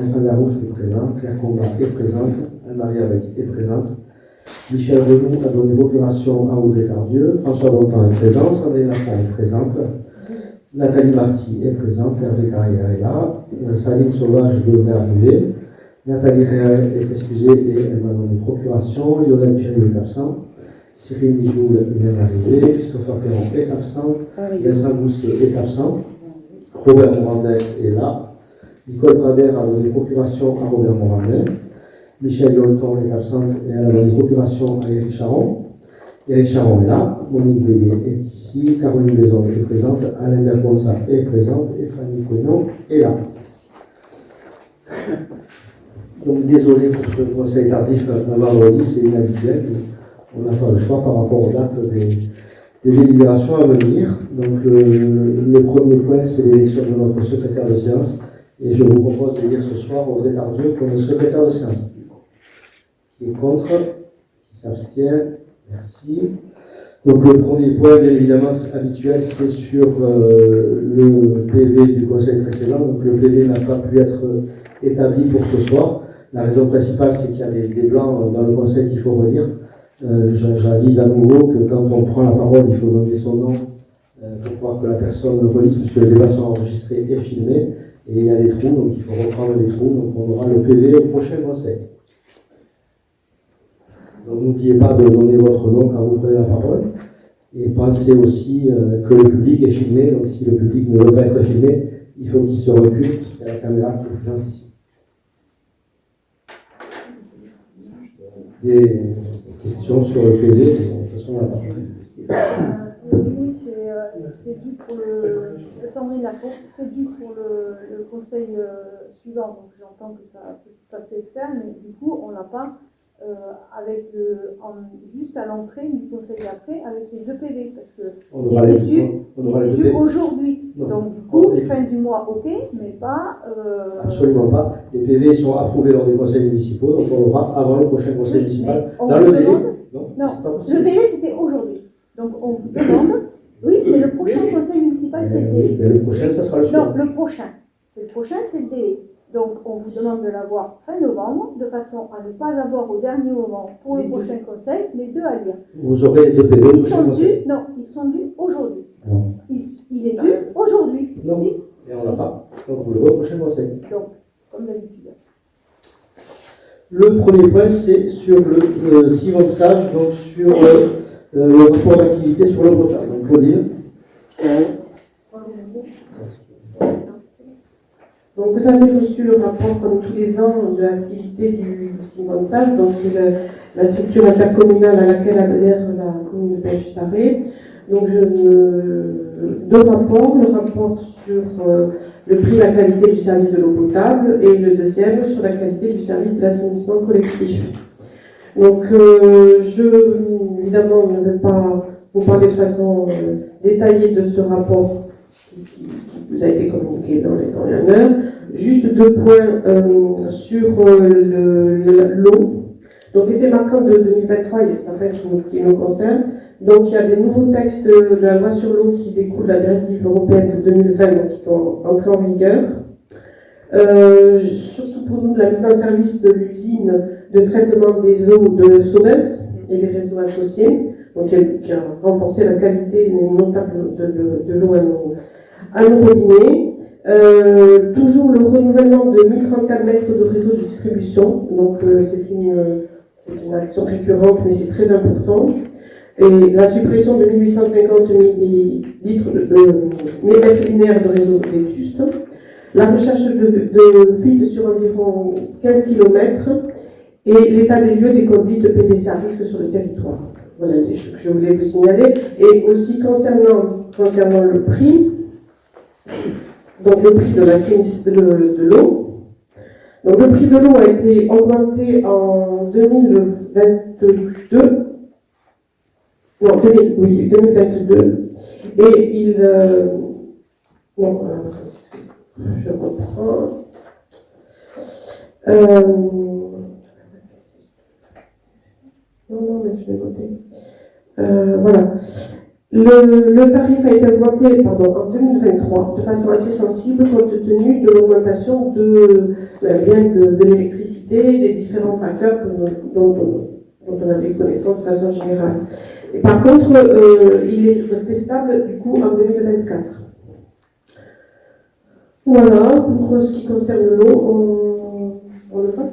Vincent Garouf est présent, Claire Combat est présente, Anne-Marie Abadi est présente, Michel Renou a donné procuration à Audrey Tardieu, François Bontemps est présent, Sandrine Lafont est présente, Nathalie Marty est présente, Hervé Carrière est là, Sabine Sauvage devrait arriver, Nathalie Réal est excusée et elle m'a donné procuration, Lionel Piriou est absent, Cyril Mijoul vient d'arriver, Christopher Perron est absent, Vincent Gousset est absent, Robert Morandin est là, Nicole Brader a donné procuration à Robert Morandin, Michel Yolton est absente et elle a donné procuration à Éric Charon. Éric Charon est là, Monique Bélier est ici, Caroline Maison est présente, Alain Bergonza est présente et Fanny Coignon est là. Donc désolé pour ce conseil tardif un vendredi, c'est inhabituel. On n'a pas le choix par rapport aux dates des délibérations à venir. Donc le premier point, c'est l'élection de notre secrétaire de séance. Et je vous propose de lire ce soir Audrey Tardieu comme secrétaire de séance. Qui est contre? Qui s'abstient? Merci. Donc le premier point, bien évidemment, habituel, c'est sur le PV du conseil précédent. Donc le PV n'a pas pu être établi pour ce soir. La raison principale, c'est qu'il y a des blancs dans le conseil qu'il faut relire. J'avise à nouveau que quand on prend la parole, il faut donner son nom pour pouvoir que la personne le relise, puisque les débats sont enregistrés et filmés. Et il y a des trous, donc il faut reprendre les trous. Donc on aura le PV au prochain conseil. Donc n'oubliez pas de donner votre nom quand vous prenez la parole. Et pensez aussi que le public est filmé. Donc si le public ne veut pas être filmé, il faut qu'il se recule, parce qu'il y a la caméra qui est présente ici. Des questions sur le PV, de toute façon, on attend. Oui, c'est dû pour le Sandrine Lafont, c'est dû pour le conseil suivant. Donc j'entends que ça peut tout à fait se faire, mais du coup, on l'a pas juste à l'entrée du conseil d'après avec les deux PV, parce que il est dû aujourd'hui. Donc du coup, fin du mois, ok, mais pas... Absolument pas. Les PV sont approuvés lors des conseils municipaux, donc on l'aura avant le prochain conseil municipal. Dans le délai. Non, le délai c'était aujourd'hui. Donc on vous demande, oui, c'est le prochain conseil municipal, c'est le délai. Le prochain, ça sera le suivant. Non, le prochain, c'est le délai. Donc on vous demande de l'avoir fin novembre, de façon à ne pas avoir au dernier moment pour le prochain conseil les deux à lire. Vous aurez les deux PV au prochain conseil. Non, ils sont dus aujourd'hui. Non. Il est dû aujourd'hui. Non, et on l'a pas. Donc vous l'aurez au prochain conseil. Donc, comme d'habitude. Le premier point, c'est sur le Simon Sage, donc sur le rapport d'activité sur le retard. Donc Claudine. Donc vous avez reçu le rapport, comme tous les ans, de l'activité du Simon Sage, donc c'est la structure intercommunale à laquelle adhère la commune de Belge-Taré. Donc deux rapports, le rapport sur le prix et la qualité du service de l'eau potable et le deuxième sur la qualité du service de l'assainissement collectif. Donc évidemment, je ne vais pas vous parler de façon détaillée de ce rapport qui vous a été communiqué dans les temps et en heure. Juste deux points sur l'eau. Donc l'effet marquant de 2023, il y a certains qui nous concernent. Donc il y a des nouveaux textes de la loi sur l'eau qui découlent de la directive européenne de 2020, donc qui sont entrés en vigueur. Surtout pour nous, la mise en service de l'usine de traitement des eaux de Sodens et des réseaux associés, donc qui a renforcé la qualité notable de l'eau à nos robinets. Toujours le renouvellement de 1034 mètres de réseau de distribution, donc c'est une action récurrente, mais c'est très important. Et la suppression de 1850 millilitres de mètres linéaires de réseau vétuste. La recherche de fuites sur environ 15 km et l'état des lieux des conduites PVC à risque sur le territoire. Voilà les choses que je voulais vous signaler. Et aussi concernant le prix, donc le prix de l'eau. Donc le prix de l'eau a été augmenté en 2022. Non, 2022. Et je reprends. Non, mais je vais noter. Voilà. Le tarif a été augmenté en 2023 de façon assez sensible compte tenu de l'augmentation de l'électricité, des différents facteurs dont on avait connaissance de façon générale. Et par contre, il est resté stable du coup en 2024. Voilà, pour ce qui concerne l'eau, on le fait.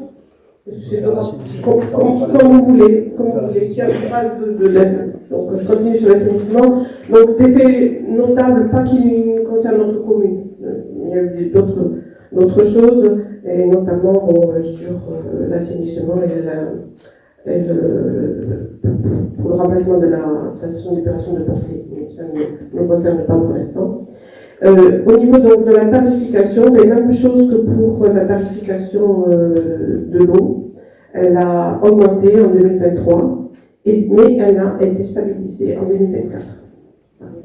Comme vous voulez, s'il n'y a pas de l'aide. Donc je continue sur l'assainissement. Donc des faits notables, pas qui concernent notre commune. Il y a eu d'autres choses, et notamment sur l'assainissement pour le remplacement de la station d'épuration de Portée. Ça ne nous concerne pas pour l'instant. Au niveau donc de la tarification, les mêmes choses que pour la tarification de l'eau, elle a augmenté en 2023, mais elle a été stabilisée en 2024.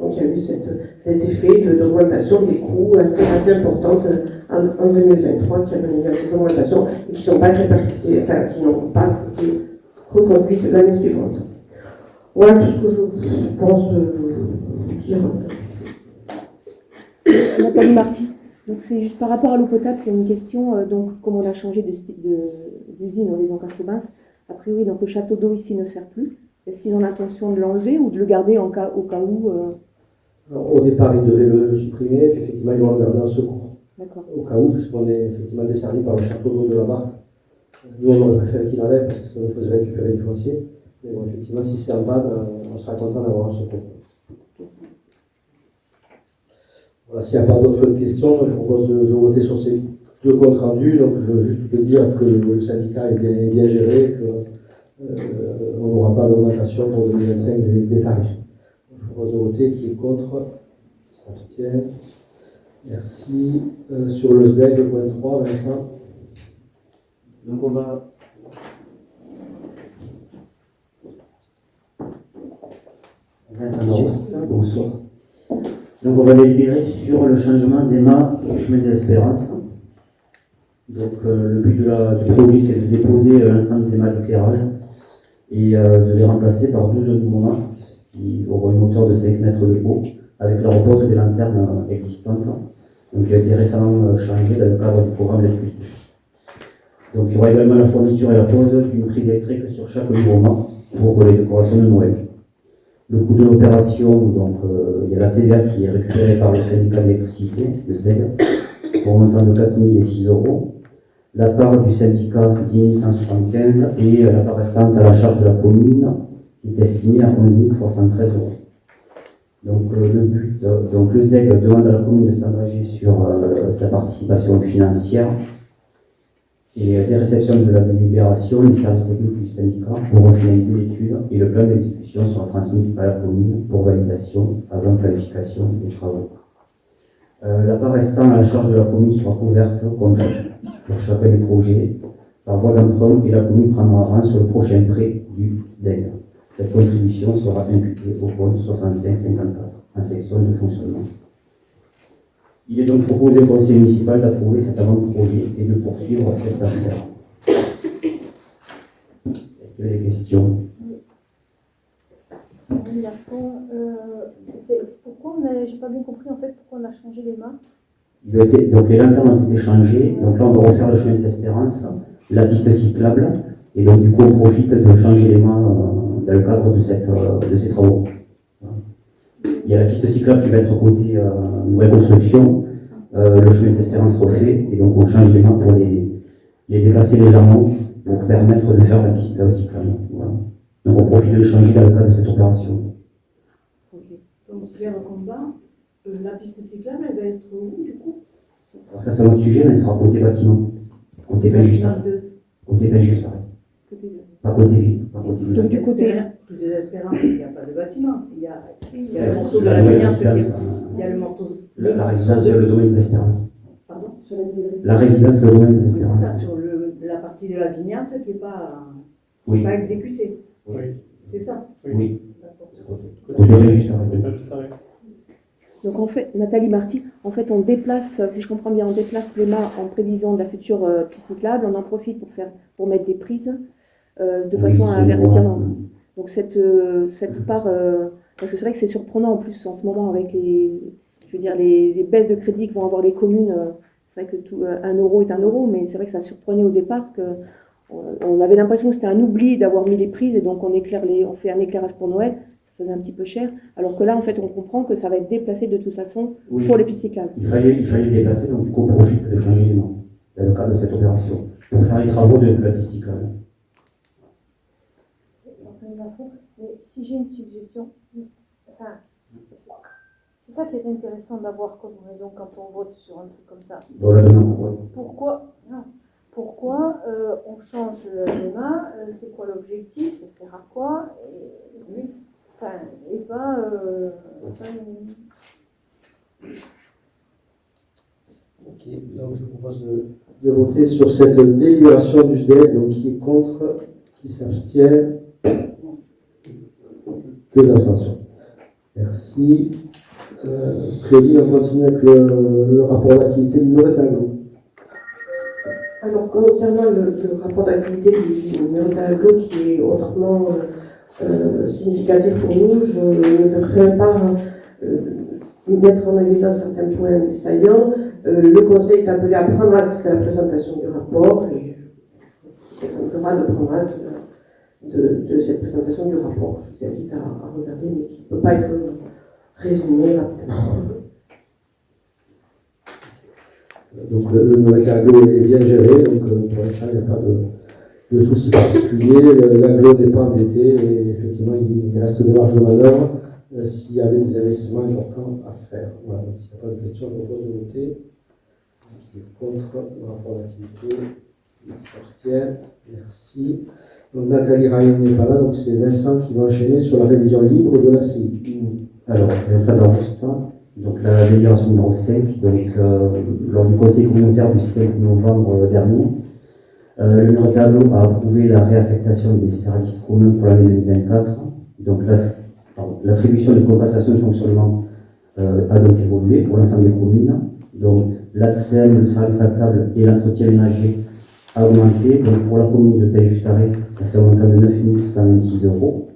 Donc il y a eu cet effet d'augmentation des coûts assez importante en 2023 qui a mené à des augmentations et qui n'ont pas répercuté, qui n'ont pas été reconduites l'année suivante. Voilà tout ce que je pense dire. Nathalie Marty. Donc c'est juste par rapport à l'eau potable, c'est une question. Donc comme on a changé d'usine, on est donc à Saubins. A priori, donc le château d'eau ici ne sert plus. Est-ce qu'ils ont l'intention de l'enlever ou de le garder au cas où Au départ, ils devaient le supprimer, puis effectivement, ils vont le garder en secours. D'accord. Au cas où, puisqu'on est effectivement desservi par le château d'eau de la Marthe. Nous, on aurait préféré qu'il enlève parce que ça nous faisait récupérer du foncier. Mais bon, effectivement, si c'est en panne, on sera content d'avoir un secours. Voilà, s'il n'y a pas d'autres questions, je propose de voter sur ces deux comptes rendus. Donc, je veux juste te dire que le syndicat est bien géré, qu'on n'aura pas d'augmentation pour 2025 des tarifs. Donc, je propose de voter qui est contre, qui s'abstient. Merci. Sur le SDEG, le point 3, Vincent. Donc on va... Vincent Juste, bonsoir. Donc on va délibérer sur le changement d'EMA au chemin des Espérances. Donc le but du projet, c'est de déposer l'ensemble des mâts d'éclairage et de les remplacer par 12 nouveaux mâts qui auront une hauteur de 5 mètres de haut avec la repose des lanternes existantes, donc qui a été récemment changé dans le cadre du programme Les Plus. Donc il y aura également la fourniture et la pose d'une prise électrique sur chaque nouveau mât pour les décorations de Noël. Le coût de l'opération, donc il y a la TVA qui est récupérée par le syndicat d'électricité, le SDEG, pour un montant de 4 006 €. La part du syndicat 10 175 et la part restante à la charge de la commune qui est estimée à 11 313 €. Donc le SDEG demande à la commune de s'engager sur sa participation financière et des réceptions de la délibération, les services techniques du syndicat pourront finaliser l'étude et le plan d'exécution sera transmis à la commune pour validation avant planification des travaux. La part restant à la charge de la commune sera couverte comme pour chacun des projets par voie d'emprunt et la commune prendra rang sur le prochain prêt du SDEG. Cette contribution sera imputée au compte 6554 en section de fonctionnement. Il est donc proposé au conseil municipal d'approuver cet avant-projet et de poursuivre cette affaire. Est-ce qu'il y a des questions? Oui, à fond. Pourquoi j'ai pas bien compris en fait pourquoi on a changé les mâts. Donc les lanternes ont été changées, donc là on va refaire le chemin des Espérances, la piste cyclable, et donc du coup on profite de changer les mâts dans le cadre de ces travaux. Il y a la piste cyclable qui va être côté nouvelle construction, le chemin des Espérances refait, et donc on change les mâts pour les déplacer légèrement pour permettre de faire la piste cyclable. Voilà. Donc on profite de les changer dans le cadre de cette opération. Okay. Donc Claire Combat, la piste cyclable, elle va être où du coup? Alors ça c'est un autre sujet, mais elle sera côté bâtiment. Côté pas juste après. Côté pas juste après. Pas côté ville. Pas côté ville. Donc du côté... Des Espérances, il n'y a pas de bâtiment. Il y a le La morceau de la nouvelle Vignasse. résidence, Il y a le morceau. la résidence, le domaine des Espérances. Pardon? Sur la nouvelle La résidence, le domaine des C'est Espérances. ça, sur la partie de la Vignasse qui n'est pas, Oui. pas exécutée. Oui. C'est ça? Oui. D'accord. Côté pas juste après. Donc en fait, Nathalie Marty, en fait on déplace, si je comprends bien, on déplace les mâts en prévision de la future piste cyclable, on en profite pour mettre des prises de façon à c'est verdir. bon. Donc cette part Parce que c'est vrai que c'est surprenant en plus en ce moment avec les baisses de crédit que vont avoir les communes. C'est vrai que tout, 1 euro est 1 euro, mais c'est vrai que ça surprenait au départ que on avait l'impression que c'était un oubli d'avoir mis les prises et donc on fait un éclairage pour Noël, ça faisait un petit peu cher. Alors que là, en fait, on comprend que ça va être déplacé de toute façon pour les pistes cyclables. Il fallait déplacer, donc du coup, on profite de changer les noms dans le cadre de cette opération pour faire les travaux de la piste cyclable. Mais si j'ai une suggestion, enfin, c'est ça qui est intéressant d'avoir comme raison quand on vote sur un truc comme ça. Voilà, demain, Pourquoi on change les mains, c'est quoi l'objectif, ça sert à quoi, et pas... Ok, donc je propose de voter sur cette délibération du SDEC, donc qui est contre, qui s'abstient, 2 abstentions. Merci. Claudie, on continue avec le rapport d'activité du Muretango. Alors, concernant le rapport d'activité du Muretango, qui est autrement significatif pour nous, je ne ferai pas mettre en évidence certains points saillants. Le Conseil est appelé à prendre acte de la présentation du rapport et on tentera de prendre acte de cette présentation du rapport. Je vous invite à regarder, mais qui ne peut pas être résumé rapidement. Donc le Muretango est bien géré, donc pour l'instant il n'y a pas de soucis particuliers. L'agglo n'est pas endetté et effectivement il reste des marges de manœuvre s'il y avait des investissements importants à faire. Voilà, donc s'il n'y a pas de questions, je propose de voter. Qui est contre le rapport d'activité, qui s'abstient, merci. Donc Nathalie Ryan n'est pas là, donc c'est Vincent qui va enchaîner sur la révision libre de la CI. Alors, Vincent d'Augustin, donc la délibération numéro 5, donc lors du conseil communautaire du 5 novembre dernier, le Muretango a approuvé la réaffectation des services communs pour l'année 2024. Donc l'attribution de compensation de fonctionnement a donc évolué pour l'ensemble des communes. Donc l'ATSEM, le service à table et l'entretien ménager a augmenté. Donc pour la commune de Pays-Justaré, ça fait un montant de 9 126 €.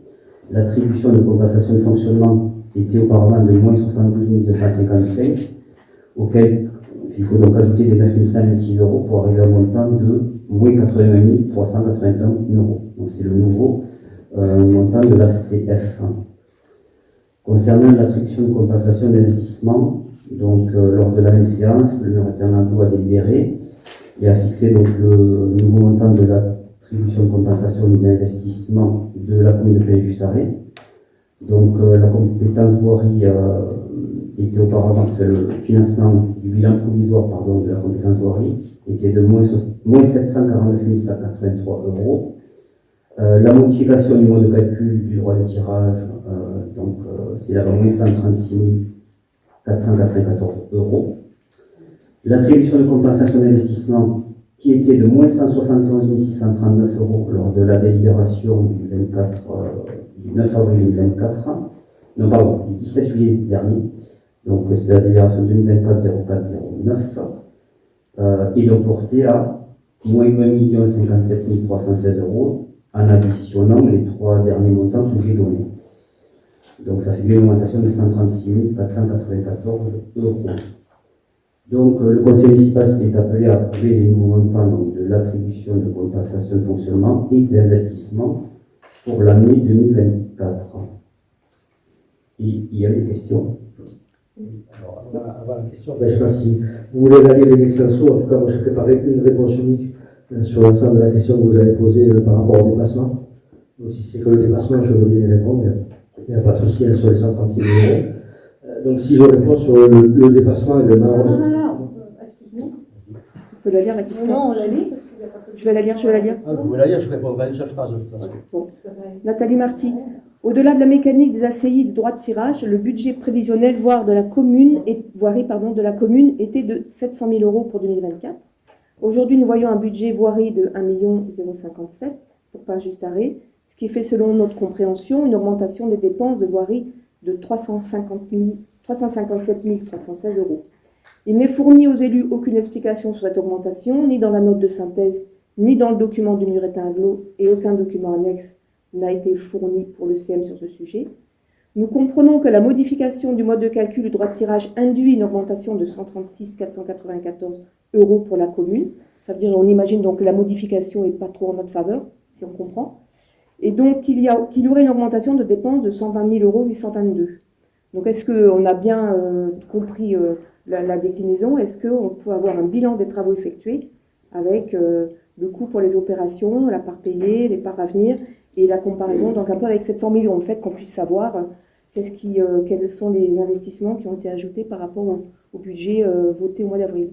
L'attribution de compensation de fonctionnement était auparavant de moins 72 255, auquel il faut donc ajouter les 9 126 € pour arriver à un montant de moins 81 381 €. Donc c'est le nouveau montant de la CF. Concernant l'attribution de compensation d'investissement, donc lors de la même séance, le Muretango a délibéré et a fixé donc le nouveau montant de l'attribution de compensation d'investissement de la commune de Pays-Justaré. Donc la compétence voirie était auparavant, le financement du bilan provisoire de la compétence voirie était de moins 749 183 €. La modification du mode de calcul du droit de tirage, c'est là moins 136 494 €. L'attribution de compensation d'investissement qui était de moins 171 639 € lors de la délibération du 9 avril 2024, non pardon, du 17 juillet dernier, donc c'était la délibération 2024-04-09, est donc portée à moins 1 057 316 € en additionnant les 3 derniers montants que j'ai donnés. Donc ça fait une augmentation de 136 494 €. Donc le conseil municipal est appelé à approuver les nouveaux montants de l'attribution de compensation de fonctionnement et d'investissement pour l'année 2024. Et il y a des questions. Alors, avant la question, je ne sais pas si vous voulez la lire in extenso. En tout cas, moi j'ai préparé une réponse unique sur l'ensemble de la question que vous avez posée par rapport au déplacement. Donc si c'est que le déplacement, je veux bien y répondre. Il n'y a pas de souci sur les 136 000 €. Donc si je réponds sur le dépassement et le marge. Non, excuse-moi. On peut la lire la question. Non, on la lit parce qu'il n'y a pas que Je vais la lire. Ah, vous pouvez la lire, je réponds pas une seule phrase de toute façon. Bon. Nathalie Marty. Au-delà de la mécanique des ACI de droit de tirage, le budget prévisionnel de la commune était de 700 000 € pour 2024. Aujourd'hui, nous voyons un budget voirie de 1 057 000 pour Pays-Justaré, ce qui fait, selon notre compréhension, une augmentation des dépenses de voirie de 357 316 €. Il n'est fourni aux élus aucune explication sur cette augmentation, ni dans la note de synthèse, ni dans le document du Muretango, et aucun document annexe n'a été fourni pour le CM sur ce sujet. Nous comprenons que la modification du mode de calcul du droit de tirage induit une augmentation de 136 494 € pour la commune. Ça veut dire, on imagine donc que la modification n'est pas trop en notre faveur, si on comprend. Et donc qu'il y aurait une augmentation de dépenses de 120 822 €. Donc est-ce qu'on a bien compris la déclinaison? Est-ce qu'on peut avoir un bilan des travaux effectués avec le coût pour les opérations, la part payée, les parts à venir et la comparaison, donc un peu avec 700 millions, en fait, qu'on puisse savoir quels sont les investissements qui ont été ajoutés par rapport au budget voté au mois d'avril.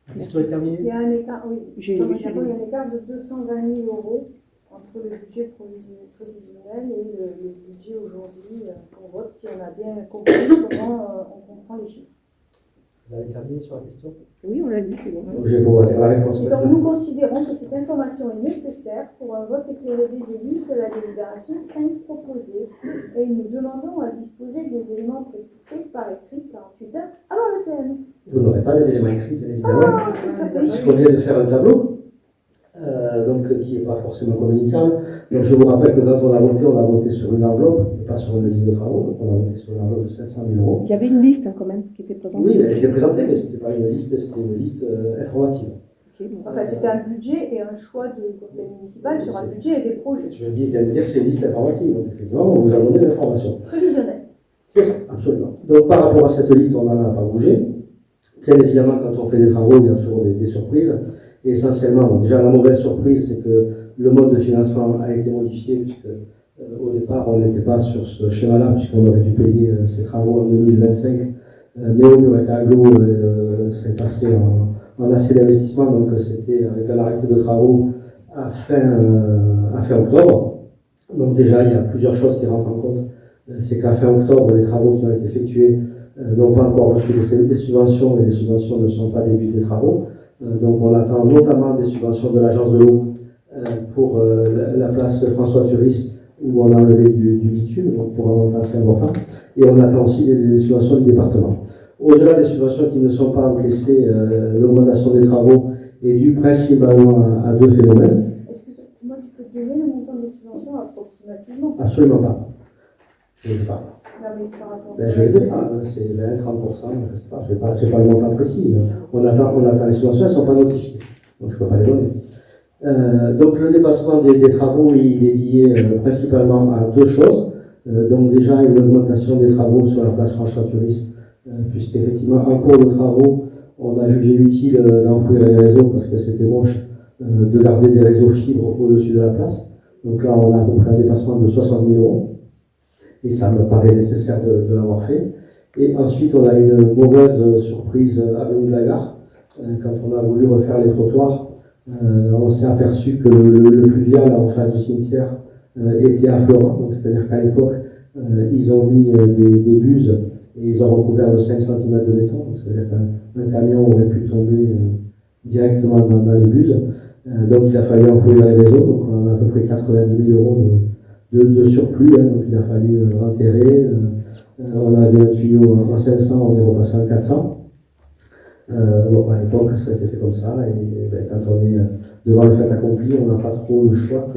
La question est terminée. Il y a un écart, oui. J'ai- Il y a un écart de 220 000 € entre le budget prévisionnel et le budget aujourd'hui qu'on vote, si on a bien compris comment on comprend les chiffres. Vous avez terminé sur la question? Oui, on l'a lu, c'est bon. Donc, je vais pouvoir dire la réponse Et donc maintenant. nous considérons que cette information est nécessaire pour un vote éclairé des élus que la délibération 5 proposée. Et nous demandons à disposer des éléments précités par écrit 48 heures avant la CM. Vous n'aurez pas les éléments écrits, bien évidemment. Ah, ça fait Puisqu'on vient de faire un tableau, qui n'est pas forcément communicable. Donc je vous rappelle que quand on a voté sur une enveloppe, et pas sur une liste de travaux, donc on a voté sur une enveloppe de 700 000 €. Il y avait une liste quand même qui était présentée. Oui, elle était présentée, mais ce n'était pas une liste, c'était une liste informative. Ok, bon. Enfin, c'était un budget et un choix du conseil municipal sur un budget et des projets Je viens de dire que c'est une liste informative, donc effectivement, on vous a donné l'information. prévisionnels. C'est ça, absolument. Donc par rapport à cette liste, on n'en a pas bougé. Bien évidemment, quand on fait des travaux, il y a toujours des surprises. Et essentiellement, bon, déjà la mauvaise surprise, c'est que le mode de financement a été modifié, puisque au départ, on n'était pas sur ce schéma-là, puisqu'on aurait dû payer ces travaux en 2025. Mais au Mureta Aglo, c'est passé en assez d'investissement, donc c'était avec un arrêté de travaux à fin octobre. Donc déjà, il y a plusieurs choses qui rentrent en compte. C'est qu'à fin octobre, les travaux qui ont été effectués n'ont pas encore reçu les subventions, et les subventions ne sont pas des buts des travaux. Donc on attend notamment des subventions de l'agence de l'eau pour la place François Turis, où on a enlevé du bitume, donc pour remonter à Saint-Goffin. Et on attend aussi des subventions du département. Au-delà des subventions qui ne sont pas encaissées, l'augmentation des travaux est due principalement à deux phénomènes. Est-ce que moi tu peux donner le montant des subventions approximativement? Absolument pas. Je ne sais pas. Non, mais par rapport Je ne les ai pas, c'est 20, 30%, je ne sais pas, je n'ai pas le montant précis. On attend les subventions, elles ne sont pas notifiées, donc je ne peux pas les donner. Donc le dépassement des travaux, il est lié principalement à deux choses. Donc déjà une augmentation des travaux sur la place François Turis, puisqu'effectivement en cours de travaux, on a jugé utile d'enfouir les réseaux parce que c'était moche de garder des réseaux fibres au-dessus de la place. Donc là, on a à peu près un dépassement de 60 000 €. Et ça me paraît nécessaire de l'avoir fait. Et ensuite, on a une mauvaise surprise avenue de la Gare. Quand on a voulu refaire les trottoirs, on s'est aperçu que le pluvial en face du cimetière était affleurant. Donc, c'est-à-dire qu'à l'époque, ils ont mis des buses et ils ont recouvert de 5 cm de béton. Donc, c'est-à-dire qu'un camion aurait pu tomber directement dans les buses. Donc, il a fallu enfouir les réseaux. Donc, on a à peu près 90 000 € de surplus, donc il a fallu enterrer. On avait un tuyau en 500, on est repassé en 400. À l'époque, ça a été fait comme ça, et quand on est devant le fait accompli, on n'a pas trop le choix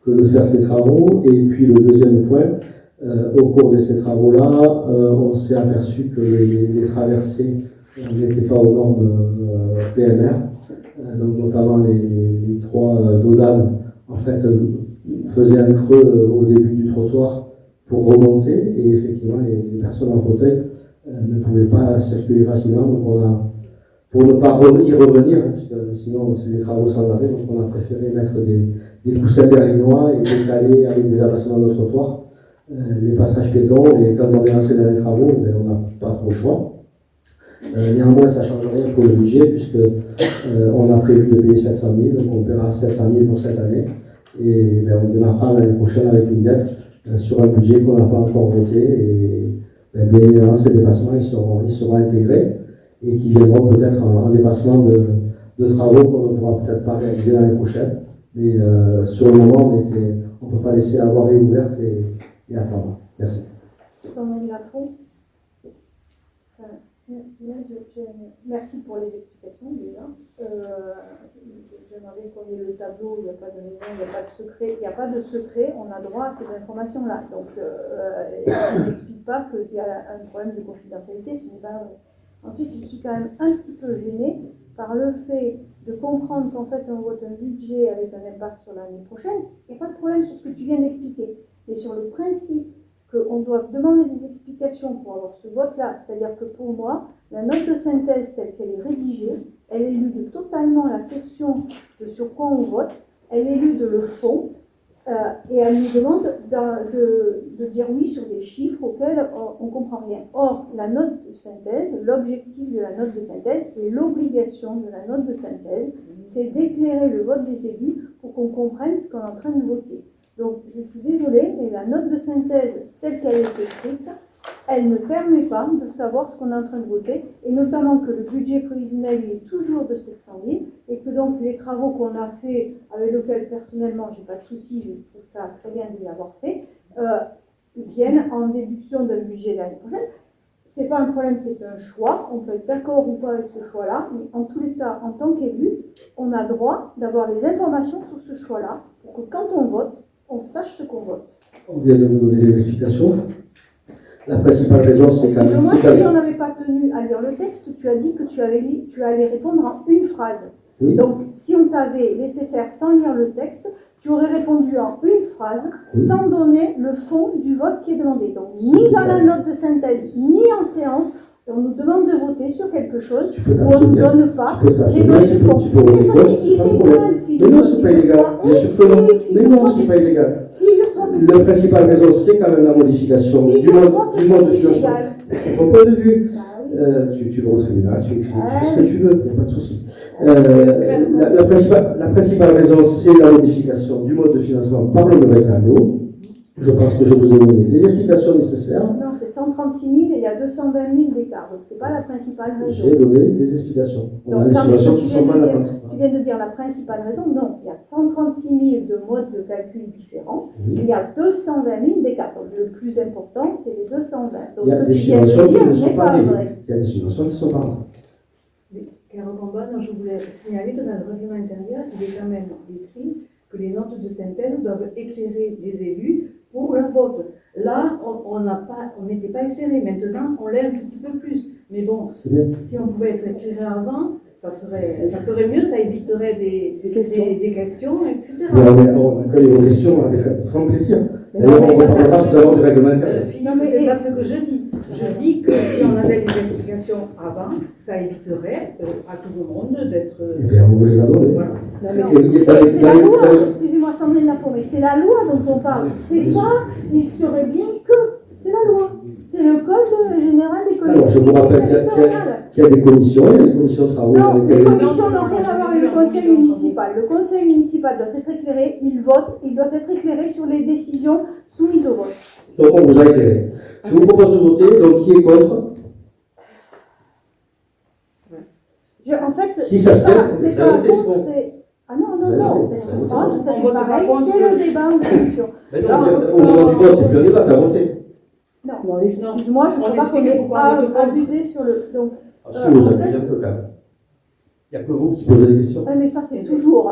que de faire ces travaux. Et puis le deuxième point, au cours de ces travaux-là, on s'est aperçu que les traversées n'étaient pas aux normes PMR, donc notamment les trois dodanes, en fait, faisait un creux au début du trottoir pour remonter, et effectivement les personnes en fauteuil ne pouvaient pas circuler facilement. Donc on a, pour ne pas y revenir, puisque sinon c'est des travaux sans arrêt, donc on a préféré mettre des coussins berlinois et décaler avec des abaissements de trottoir les passages piétons. Et quand on est lancé dans les travaux, on n'a pas trop le choix. Néanmoins, ça ne change rien pour le budget, puisque on a prévu de payer 700 000, donc on paiera 700 000 pour cette année. Et on démarrera l'année prochaine avec une dette sur un budget qu'on n'a pas encore voté. Et bien évidemment, ces dépassements ils seront intégrés et qui viendront peut-être en dépassement de travaux qu'on ne pourra peut-être pas réaliser l'année prochaine. Mais sur le moment, on ne peut pas laisser la voie réouverte et attendre. Merci. Sandrine Lafont. Merci pour les explications déjà. J'aimerais qu'on voyez le tableau, il n'y a pas de raison, il n'y a pas de secret. Il n'y a pas de secret, on a droit à ces informations-là. Donc, on n'explique pas qu'il y a un problème de confidentialité, ce n'est pas vrai. Ensuite, je suis quand même un petit peu gênée par le fait de comprendre qu'en fait, on vote un budget avec un impact sur l'année prochaine. Il n'y a pas de problème sur ce que tu viens d'expliquer. Mais sur le principe qu'on doit demander des explications pour avoir ce vote-là, c'est-à-dire que pour moi, la note de synthèse telle qu'elle est rédigée, elle élude totalement la question de sur quoi on vote, elle élude le fond, et elle nous demande de dire oui sur des chiffres auxquels on ne comprend rien. Or, la note de synthèse, l'objectif de la note de synthèse et l'obligation de la note de synthèse, c'est d'éclairer le vote des élus pour qu'on comprenne ce qu'on est en train de voter. Donc, je suis désolée, mais la note de synthèse telle qu'elle est écrite, elle ne permet pas de savoir ce qu'on est en train de voter, et notamment que le budget prévisionnel est toujours de 700 000, et que donc les travaux qu'on a faits, avec lesquels personnellement j'ai pas de souci, je trouve ça très bien de les avoir faits, viennent en déduction d'un budget l'année prochaine. C'est pas un problème, c'est un choix. On peut être d'accord ou pas avec ce choix-là, mais en tous les cas, en tant qu'élu, on a droit d'avoir les informations sur ce choix-là, pour que quand on vote, on sache ce qu'on vote. On vient de vous donner des explications. La principale raison, c'est quand même... Moi, si on n'avait pas tenu à lire le texte, tu as dit que tu allais répondre en une phrase. Oui. Donc, si on t'avait laissé faire sans lire le texte, tu aurais répondu en une phrase, Oui. sans donner le fond du vote qui est demandé. Donc, C'est ni dans tout la à note de synthèse, ni en séance, on nous demande de voter sur quelque chose Tu peux où on ne nous t'abstenir. donne pas Tu peux les t'abstenir, données tu du peux fond. voter Mais ça, contre, c'est c'est pas un illégal, problème. Philippe. Mais non, c'est pas illégal. Bien sûr que non. Mais non, c'est pas illégal. Figure-toi que La principale raison, c'est quand même la modification du mode de financement. C'est ton point de vue. Tu vas au tribunal, tu écris, tu fais ce que tu veux, il n'y a pas de souci. La principale raison, c'est la modification du mode de financement par le nouvel tableau. Je pense que je vous ai donné les explications nécessaires. Non, c'est 136 000 et il y a 220 000 d'écart. Donc, ce n'est pas la principale raison. J'ai donné des explications. On a Donc, des quand situations tu qui viens sont de mal dire- atteintes. Tu viens de dire la principale raison. Non, il y a 136 000 de modes de calcul différents. Oui. Il y a 220 000 d'écart. Donc, le plus important, c'est les 220. Donc, Il y a ce que des tu viens de subventions qui dire ne sont n'est pas pas arrivées. vrai. Il y a des subventions qui sont pas rentrées. Carole Gambon, je voulais signaler que dans le règlement intérieur, il est quand même écrit que les notes de synthèse doivent éclairer les élus pour leur vote. Là, on n'était pas éclairé. Maintenant, on l'est un tout petit peu plus. Mais bon, C'est bien. si on pouvait être éclairé avant, ça serait mieux, ça éviterait des questions, etc. Mais on accueille vos questions avec grand plaisir. D'ailleurs, on reparlera tout à l'heure du règlement intérieur. Finalement, c'est pas ce que je dis. Je dis que si on avait des explications avant, ça éviterait à tout le monde d'être. Eh bien, on vous les a donnés. Voilà. C'est la loi, excusez-moi, Sandrine Lafouré, mais c'est la loi dont on parle. C'est pas, il serait bien que, c'est la loi. C'est le code général des collectivités. Alors, je vous rappelle qu'il y a des commissions, il y a des commissions de travaux dans Non, les lesquelles... commissions n'ont rien à voir avec le conseil municipal. Le conseil municipal doit être éclairé, il vote, il doit être éclairé sur les décisions soumises au vote. Donc, on vous a éclairé. Je vous propose de voter. Donc, qui est contre? En fait, Qui c'est s'abstient? pas, Vous c'est avez pas voté, c'est bon. c'est... Ah non, Vous non, avez non, voté, vous avez voté. ça On c'est vote pas pareil, contre. c'est le débat en commission. Mais non, au moment du vote, c'est plus un débat, t'as voté. Non, excuse-moi, je ne On crois pas qu'on explique ait pourquoi on vote contre. abusé sur le... Donc, Ah, si, vous en avez fait- bien fait le cas. Il n'y a que vous qui posez des questions. ouais, mais ça c'est toujours.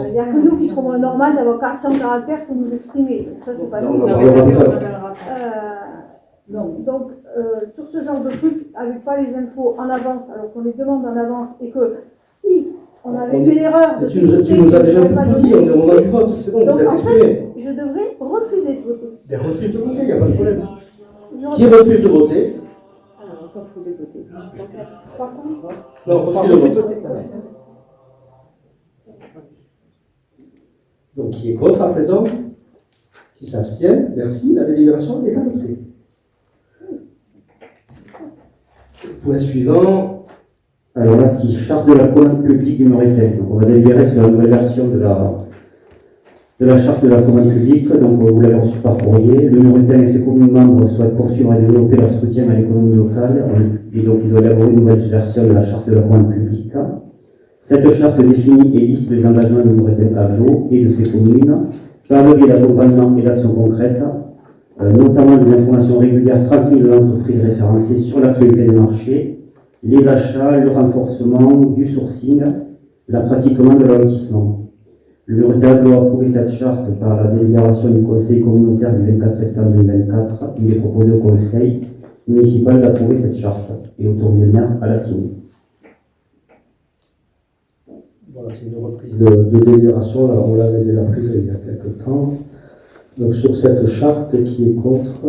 Il n'y a que nous qui trouvons normal d'avoir 400 caractères pour nous exprimer. Donc, ça c'est pas Non, nous. on en La parlera vérité, tout à on l'heure. appellera pas. Non. Donc, sur ce genre de truc, avec pas les infos en avance, alors qu'on les demande en avance, et que si on avait On fait est- l'erreur de Tu nous as s'écouter, déjà je n'aurais pas tout dit, donné. on est au moment du vote, c'est bon, vous Donc êtes en exprimé. fait, je devrais refuser de voter. Ben, refuse de voter, il n'y a pas de problème. Je Qui refuse de voter? Alors, encore faut les voter. Trois contre. Non, refuse de voter. Donc, qui est contre à présent? Qui s'abstient? Merci, la délibération est adoptée. Point suivant. Alors là, c'est charte de la commande publique du Moritel. Donc on va délibérer sur la nouvelle version de la charte de la commande publique. Donc vous l'avez reçu par courrier. Le Moritel et ses communes membres souhaitent poursuivre et développer leur soutien à l'économie locale. Et donc ils ont élaboré une nouvelle version de la charte de la commande publique. Cette charte définit et liste les engagements du Moritel Aglo et de ses communes par le biais d'accompagnement et d'actions concrètes, notamment des informations régulières transmises aux entreprises référencées sur l'actualité des marchés, les achats, le renforcement du sourcing, la pratiquement de l'allotissement. Le bureau de tableau a approuvé cette charte par la délibération du conseil communautaire du 24 septembre 2024. Il est proposé au conseil municipal d'approuver cette charte et autoriser le maire à la signer. Voilà, c'est une reprise de délibération, là, on l'avait déjà prise il y a quelques temps. Donc sur cette charte, qui est contre,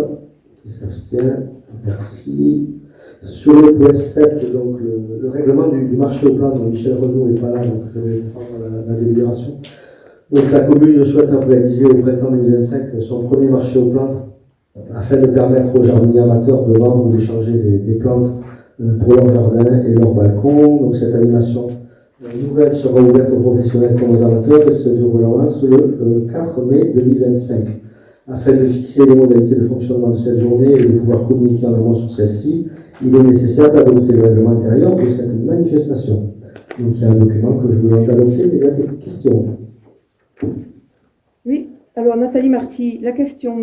qui s'abstient, merci. Sur le point 7, donc le règlement du marché au plan, dont Michel Renaud n'est pas là, donc je vais prendre la délibération. Donc la commune souhaite organiser au printemps 2025 son premier marché aux plantes afin de permettre aux jardiniers amateurs de vendre ou d'échanger des plantes pour leur jardin et leur balcon. Donc cette animation nouvelle sera ouverte aux professionnels comme aux amateurs et se déroulera le 4 mai 2025. Afin de fixer les modalités de fonctionnement de cette journée et de pouvoir communiquer en amont sur celle-ci, il est nécessaire d'adopter le règlement intérieur de cette manifestation. Donc il y a un document que je vous demande d'adopter, mais il y a des questions. Oui, alors Nathalie Marty, la question,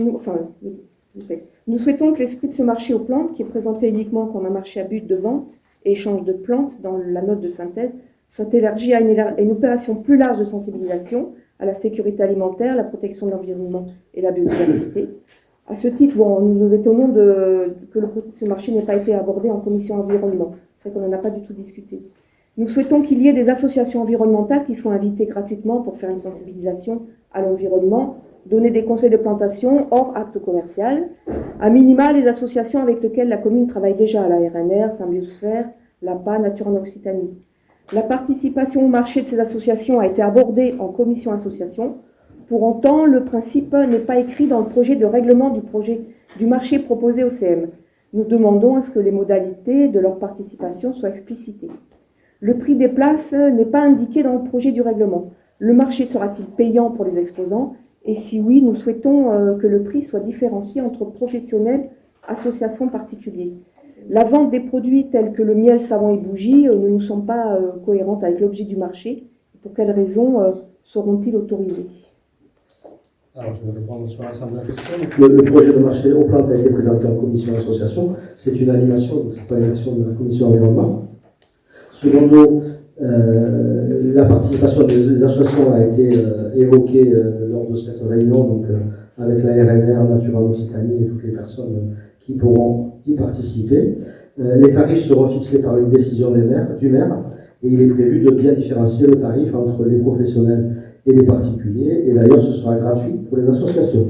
nous souhaitons que l'esprit de ce marché aux plantes, qui est présenté uniquement comme un marché à but de vente et échange de plantes dans la note de synthèse, soit élargi à une opération plus large de sensibilisation à la sécurité alimentaire, la protection de l'environnement et la biodiversité. À ce titre, nous nous étonnons que ce marché n'ait pas été abordé en commission environnement. C'est qu'on n'en a pas du tout discuté. Nous souhaitons qu'il y ait des associations environnementales qui soient invitées gratuitement pour faire une sensibilisation à l'environnement, donner des conseils de plantation hors acte commercial. À minima, les associations avec lesquelles la commune travaille déjà, la RNR, Symbiosphère, l'APA, Nature en Occitanie. La participation au marché de ces associations a été abordée en commission association. Pour autant, le principe n'est pas écrit dans le projet de règlement du marché proposé au CM. Nous demandons à ce que les modalités de leur participation soient explicitées. Le prix des places n'est pas indiqué dans le projet du règlement. Le marché sera-t-il payant pour les exposants? Et si oui, nous souhaitons que le prix soit différencié entre professionnels, associations, particuliers. La vente des produits tels que le miel, savon et bougies ne nous semble pas cohérente avec l'objet du marché. Pour quelles raisons seront-ils autorisés? Alors, je vais répondre sur l'ensemble de la question. Le projet de marché aux plantes a été présenté en commission association. C'est une animation, donc ce n'est pas une action de la commission environnement. Secondo, la participation des associations a été évoquée lors de cette réunion, donc avec la RNR, Nature en Occitanie et toutes les personnes qui pourront y participer. Les tarifs seront fixés par une décision du maire et il est prévu de bien différencier le tarif entre les professionnels et les particuliers, et d'ailleurs ce sera gratuit pour les associations.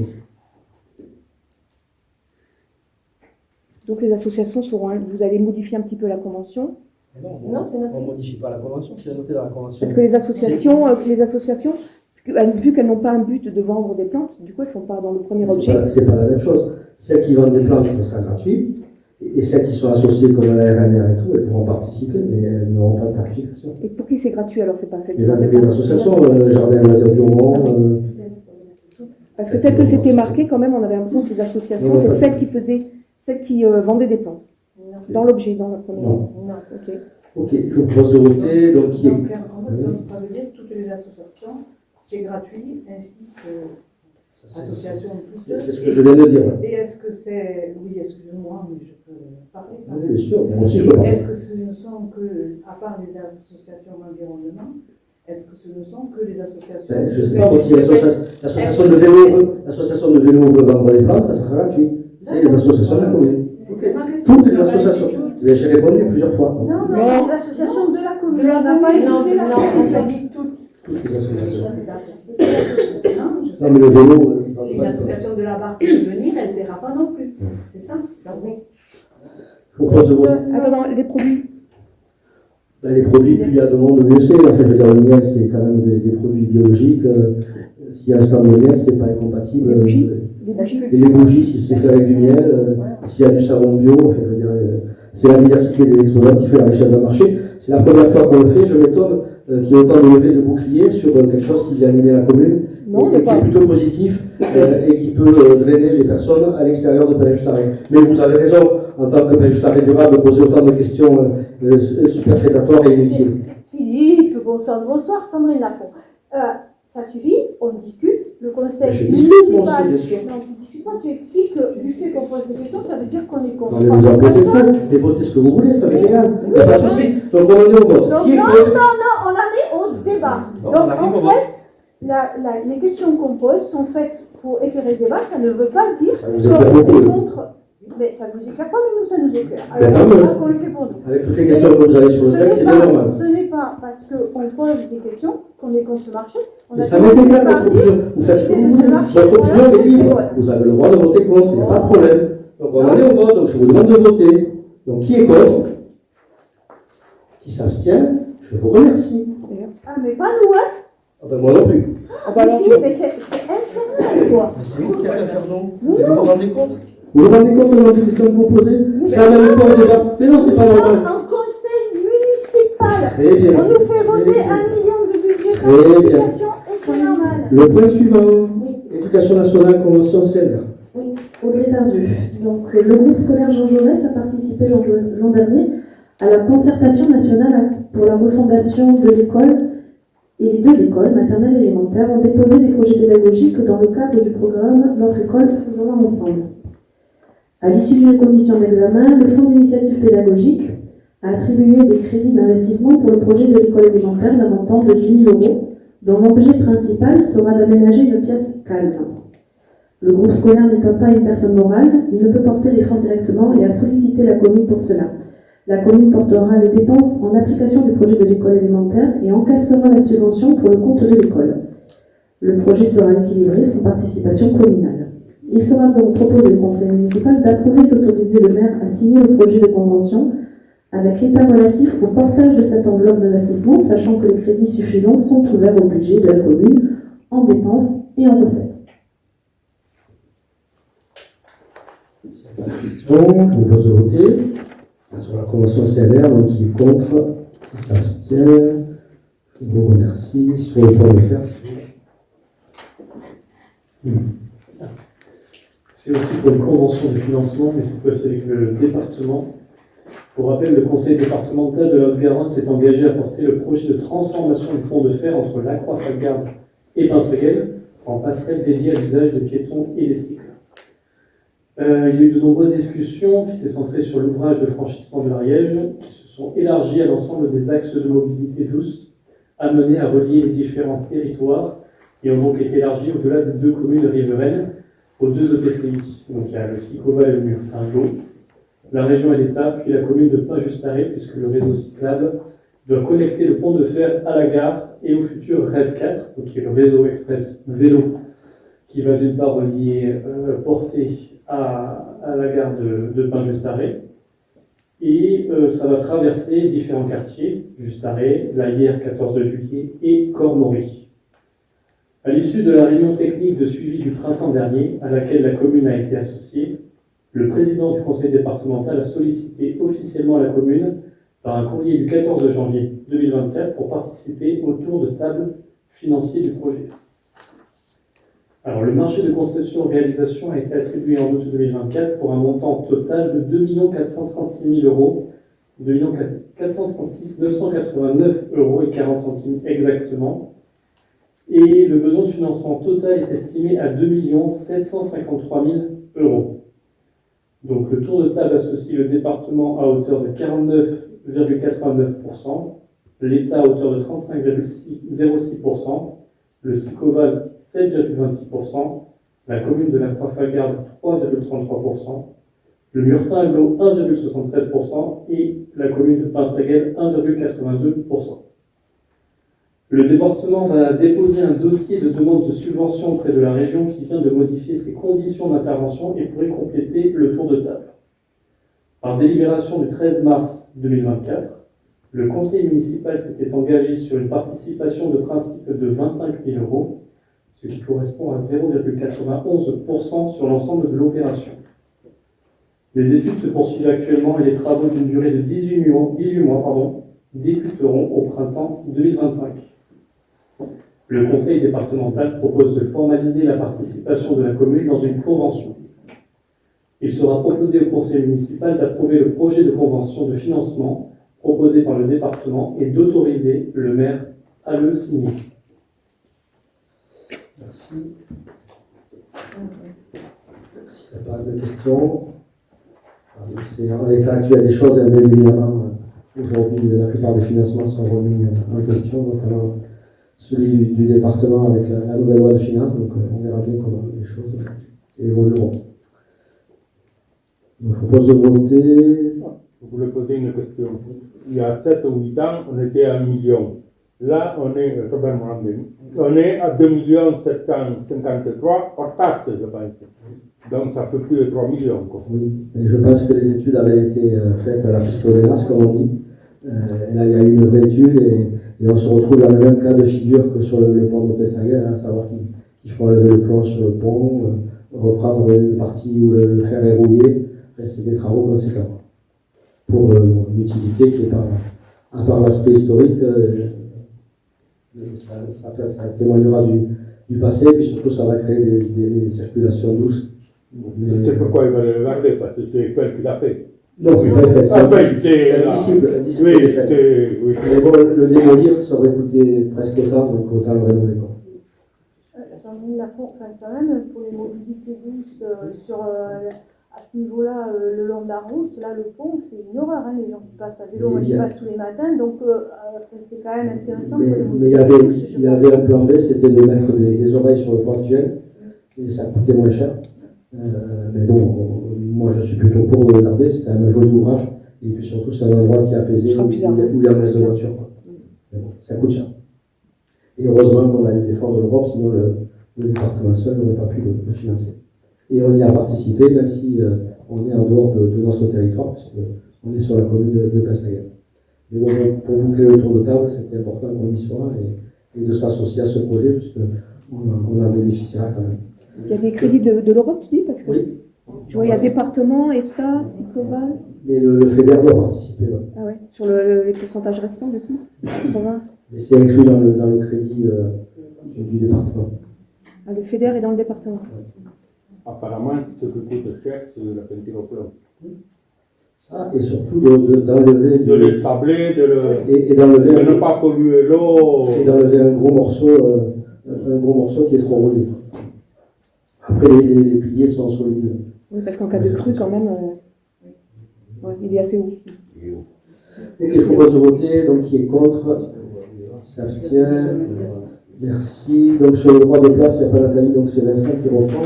Donc les associations vous allez modifier un petit peu la convention? Non, c'est noté. On ne modifie pas la convention, c'est noté dans la convention. Parce que les associations, vu qu'elles n'ont pas un but de vendre des plantes, du coup elles ne sont pas dans le premier objet. C'est pas la même chose. Celles qui vendent des plantes, ce sera gratuit. Et celles qui sont associées comme la RNR et tout, elles pourront participer, mais elles n'auront pas de tarification. Et pour qui c'est gratuit alors? C'est pas celles Les associations, le Jardin Loisirs du Mont. Parce que tel que c'était marqué, quand même, on avait l'impression que les associations, c'est celles qui vendaient des plantes. Dans l'objet, dans la première. Non. Ok. Ok, je vous propose de voter. Donc, qui est... Donc, ça veut dire que toutes les associations, c'est gratuit, ainsi que associations en plus. C'est ce que je viens de dire. Et est-ce que c'est... Oui, excusez-moi, mais je peux parler. Oui, bien sûr, moi aussi je peux parler. Est-ce que ce ne sont que, à part les associations d'environnement, est-ce que ce ne sont que les associations... Je ne sais pas, moi, si l'association de vélo veut vendre des plantes, ça sera gratuit. C'est les associations de la commune. Toutes les associations. J'ai répondu plusieurs fois. Non, les associations de la commune. On n'a pas écouté la on a dit toutes. Toutes les associations. Non, Non, mais le vélo. si une association de la barque veut venir, elle ne paiera pas non plus. C'est ça? Je vous propose de voter. Attends, les produits. Les produits, plus il y a de monde, mieux c'est. En fait, je veux dire, le miel, c'est quand même des produits biologiques. S'il y a un stand de miel, c'est pas incompatible. Les bougies. Et les bougies, si c'est fait avec du miel, s'il y a du savon bio, en fait, je veux dire, c'est la diversité des exposants qui fait la richesse d'un marché. C'est la première fois qu'on le fait. Je m'étonne qu'il y ait autant de levées de boucliers sur quelque chose qui vient animer la commune et qui est plutôt positif et qui peut drainer les personnes à l'extérieur de Paris-Justaré. Mais vous avez raison, en tant que Paris-Justaré durable, de poser autant de questions superfétatoires et inutiles. Philippe, bonsoir, Sandrine Lafont. Ça suffit, on discute. Le conseil Je discute, moi municipal. aussi, bien sûr. Non, tu discutes pas, tu expliques que du fait qu'on pose des questions, ça veut dire qu'on est contre. Non, mais vous en posez trop, mais votez ce que vous voulez, ça m'est égal. Il n'y a pas de souci. Donc on en est au vote. Donc, Qui est non, contre on en est au débat. Non, Donc on arrive au en vote. fait, les questions qu'on pose sont faites pour éclairer le débat, ça ne veut pas dire Ça nous éclaire beaucoup. qu'on est contre. Mais ça ne nous éclaire pas, mais nous, ça nous éclaire. Mais Alors, tant mieux. on le fait pour nous. Avec toutes les questions que vous avez sur le texte, c'est bien normal. Ce n'est pas parce qu'on pose des questions qu'on est contre ce marché. On Mais a ça commencé m'est égal, par votre dire, opinion. Vous faites ce que vous voulez. ce marché, Votre opinion voilà, est libre. voilà. Vous avez le droit de voter contre, il n'y a pas de problème. Donc on va aller au vote, donc je vous demande de voter. Donc qui est contre? Qui s'abstient? Je vous remercie. Ah, mais pas nous, hein? Ah ben moi non plus. Ah bah alors, Oui, mais c'est infernal, quoi. C'est vous qui êtes infernaux. Non. Et vous vous rendez compte? Vous vous rendez compte du nombre de questions que vous posez? Ça même pas au débat. Mais non, c'est pas Nous normal. sommes en conseil municipal. Très bien. On nous fait voter Très bien. 1 million de budget Très pour bien. l'éducation et c'est normal. Le point suivant. Éducation nationale, convention CNR. Oui, Audrey Tardieu. Donc, le groupe scolaire Jean Jaurès a participé l'an dernier à la concertation nationale pour la refondation de l'école, et les deux écoles, maternelle et élémentaire, ont déposé des projets pédagogiques dans le cadre du programme Notre école, faisons-la ensemble. À l'issue d'une commission d'examen, le Fonds d'initiative pédagogique a attribué des crédits d'investissement pour le projet de l'école élémentaire d'un montant de 10 000 €, dont l'objet principal sera d'aménager une pièce calme. Le groupe scolaire n'étant pas une personne morale, il ne peut porter les fonds directement et a sollicité la commune pour cela. La commune portera les dépenses en application du projet de l'école élémentaire et encaissera la subvention pour le compte de l'école. Le projet sera équilibré sans participation communale. Il sera donc proposé au conseil municipal d'approuver et d'autoriser le maire à signer le projet de convention avec l'état relatif au portage de cette enveloppe d'investissement, sachant que les crédits suffisants sont ouverts au budget de la commune en dépenses et en recettes. Pas de questions, je vous pose de voter. Sur la convention CNR, donc qui est contre, qui s'abstient. Je vous remercie. Sur le point de faire, C'est aussi pour une convention de financement, mais cette fois-ci avec le département. Pour rappel, le conseil départemental de la Haute-Garonne s'est engagé à porter le projet de transformation du pont de fer entre La Croix-Falgarde et Pinsaguel en passerelle dédiée à l'usage des piétons et des cycles. Il y a eu de nombreuses discussions qui étaient centrées sur l'ouvrage de franchissement de l'Ariège, qui se sont élargies à l'ensemble des axes de mobilité douce amenés à relier les différents territoires et ont donc été élargis au-delà des deux communes riveraines aux deux EPCI. Donc il y a le Sicoval et le Murtin-Lot, la région et l'État, puis la commune de Pin-Just-Arrêt, puisque le réseau cyclable doit connecter le pont de fer à la gare et au futur REV 4, donc qui est le réseau express vélo, qui va d'une part relier Portée à la gare de Pin-Just-Arrêt, et ça va traverser différents quartiers, Just-Arrêt, La Hyère, 14 juillet et Cormory. À l'issue de la réunion technique de suivi du printemps dernier, à laquelle la commune a été associée, le président du conseil départemental a sollicité officiellement la commune par un courrier du 14 janvier 2024 pour participer au tour de table financier du projet. Alors, le marché de conception-réalisation a été attribué en août 2024 pour un montant total de 2 436 000 €, 2 436 989 € et 40 centimes exactement. Et le besoin de financement total est estimé à 2 753 000 €. Donc, le tour de table associe le département à hauteur de 49,89%, l'État à hauteur de 35,06%, le Sicoval 7,26%, la commune de la Croix-Falgarde 3,33%, le Murtin-Lot 1,73% et la commune de Pinsaguel 1,82%. Le département va déposer un dossier de demande de subvention auprès de la région qui vient de modifier ses conditions d'intervention et pourrait compléter le tour de table. Par délibération du 13 mars 2024, le conseil municipal s'était engagé sur une participation de principe de 25 000 €, ce qui correspond à 0,91% sur l'ensemble de l'opération. Les études se poursuivent actuellement et les travaux d'une durée de 18 mois débuteront au printemps 2025. Le conseil départemental propose de formaliser la participation de la commune dans une convention. Il sera proposé au conseil municipal d'approuver le projet de convention de financement proposé par le département et d'autoriser le maire à le signer. Merci. S'il n'y a pas de questions, c'est en l'état actuel des choses, bien évidemment, aujourd'hui, la plupart des financements sont remis en question, notamment celui du département avec la nouvelle loi de finances, donc on verra bien comment les choses évolueront. Donc je propose de voter. Je voulais poser une question. Il y a 7 ou 8 ans, on était à 1 million. Là, on est à 2 753 hors taxe, je pense. Donc ça fait plus de 3 millions. Quoi. Oui, et je pense que les études avaient été faites à la Fiscale, comme on dit. Et là, il y a eu une vraie étude et on se retrouve dans le même cas de figure que sur le pont de Pessaguet, à savoir qu'ils font lever le plomb sur le pont, reprendre une partie où le fer est rouillé. C'est des travaux conséquents pour une utilité qui n'est pas, à part l'aspect historique, ça témoignera du passé, et puis surtout ça va créer des circulations douces. C'est pourquoi il va le garder, parce que c'est elle qui l'a fait. Non, c'est pas fait, c'est un disciple Oui, fait. oui. Mais bon, le démolir, ça aurait coûté presque autant, donc autant le rénover. Sandrine Lafont, enfin, quand même, pour les mobilités douces à ce niveau-là, le long de la route, là, le pont, c'est une horreur, hein, les gens qui passent à vélo, moi j'y passe tous les matins, donc c'est quand même intéressant pour les Mais mobilités douces. il y avait un plan B, c'était de mettre des oreilles sur le pont actuel, et ça coûtait moins cher. Mais bon, moi je suis plutôt pour de le garder, c'est quand même un joli ouvrage, et puis surtout c'est un endroit qui est apaisé, où il y a moins de voitures. Mais bon, ça coûte cher. Et heureusement qu'on a eu des fonds de l'Europe, sinon le département seul n'aurait pas pu le financer. Et on y a participé, même si on est en dehors de notre territoire, puisqu'on est sur la commune de Pessaguet. Mais bon, pour boucler le tour de table, c'était important qu'on y soit et de s'associer à ce projet, puisqu'on en bénéficiera quand même. Il y a des crédits de l'Europe, tu dis, parce que Oui. tu vois, il y a département, État, Sicoval. Mais le FEDER doit participer. Ouais. Ah ouais, sur les pourcentages restants, du coup 80. Mais c'est inclus dans le crédit du département. Ah, le FEDER est dans le département. Ouais. Apparemment, ce qui coûte cher, c'est la peinture au plomb. Ça, et surtout d'enlever De le tabler, et d'enlever de ne pas polluer l'eau. et d'enlever un gros morceau qui est trop roulé. Après, les piliers sont solides. Oui, parce qu'en cas de crue, quand même, ouais, il est assez haut. Ok, je propose de voter, donc qui est contre, qui s'abstient. Merci. Donc sur le droit de place, il n'y a pas Nathalie, donc c'est Vincent qui reprend.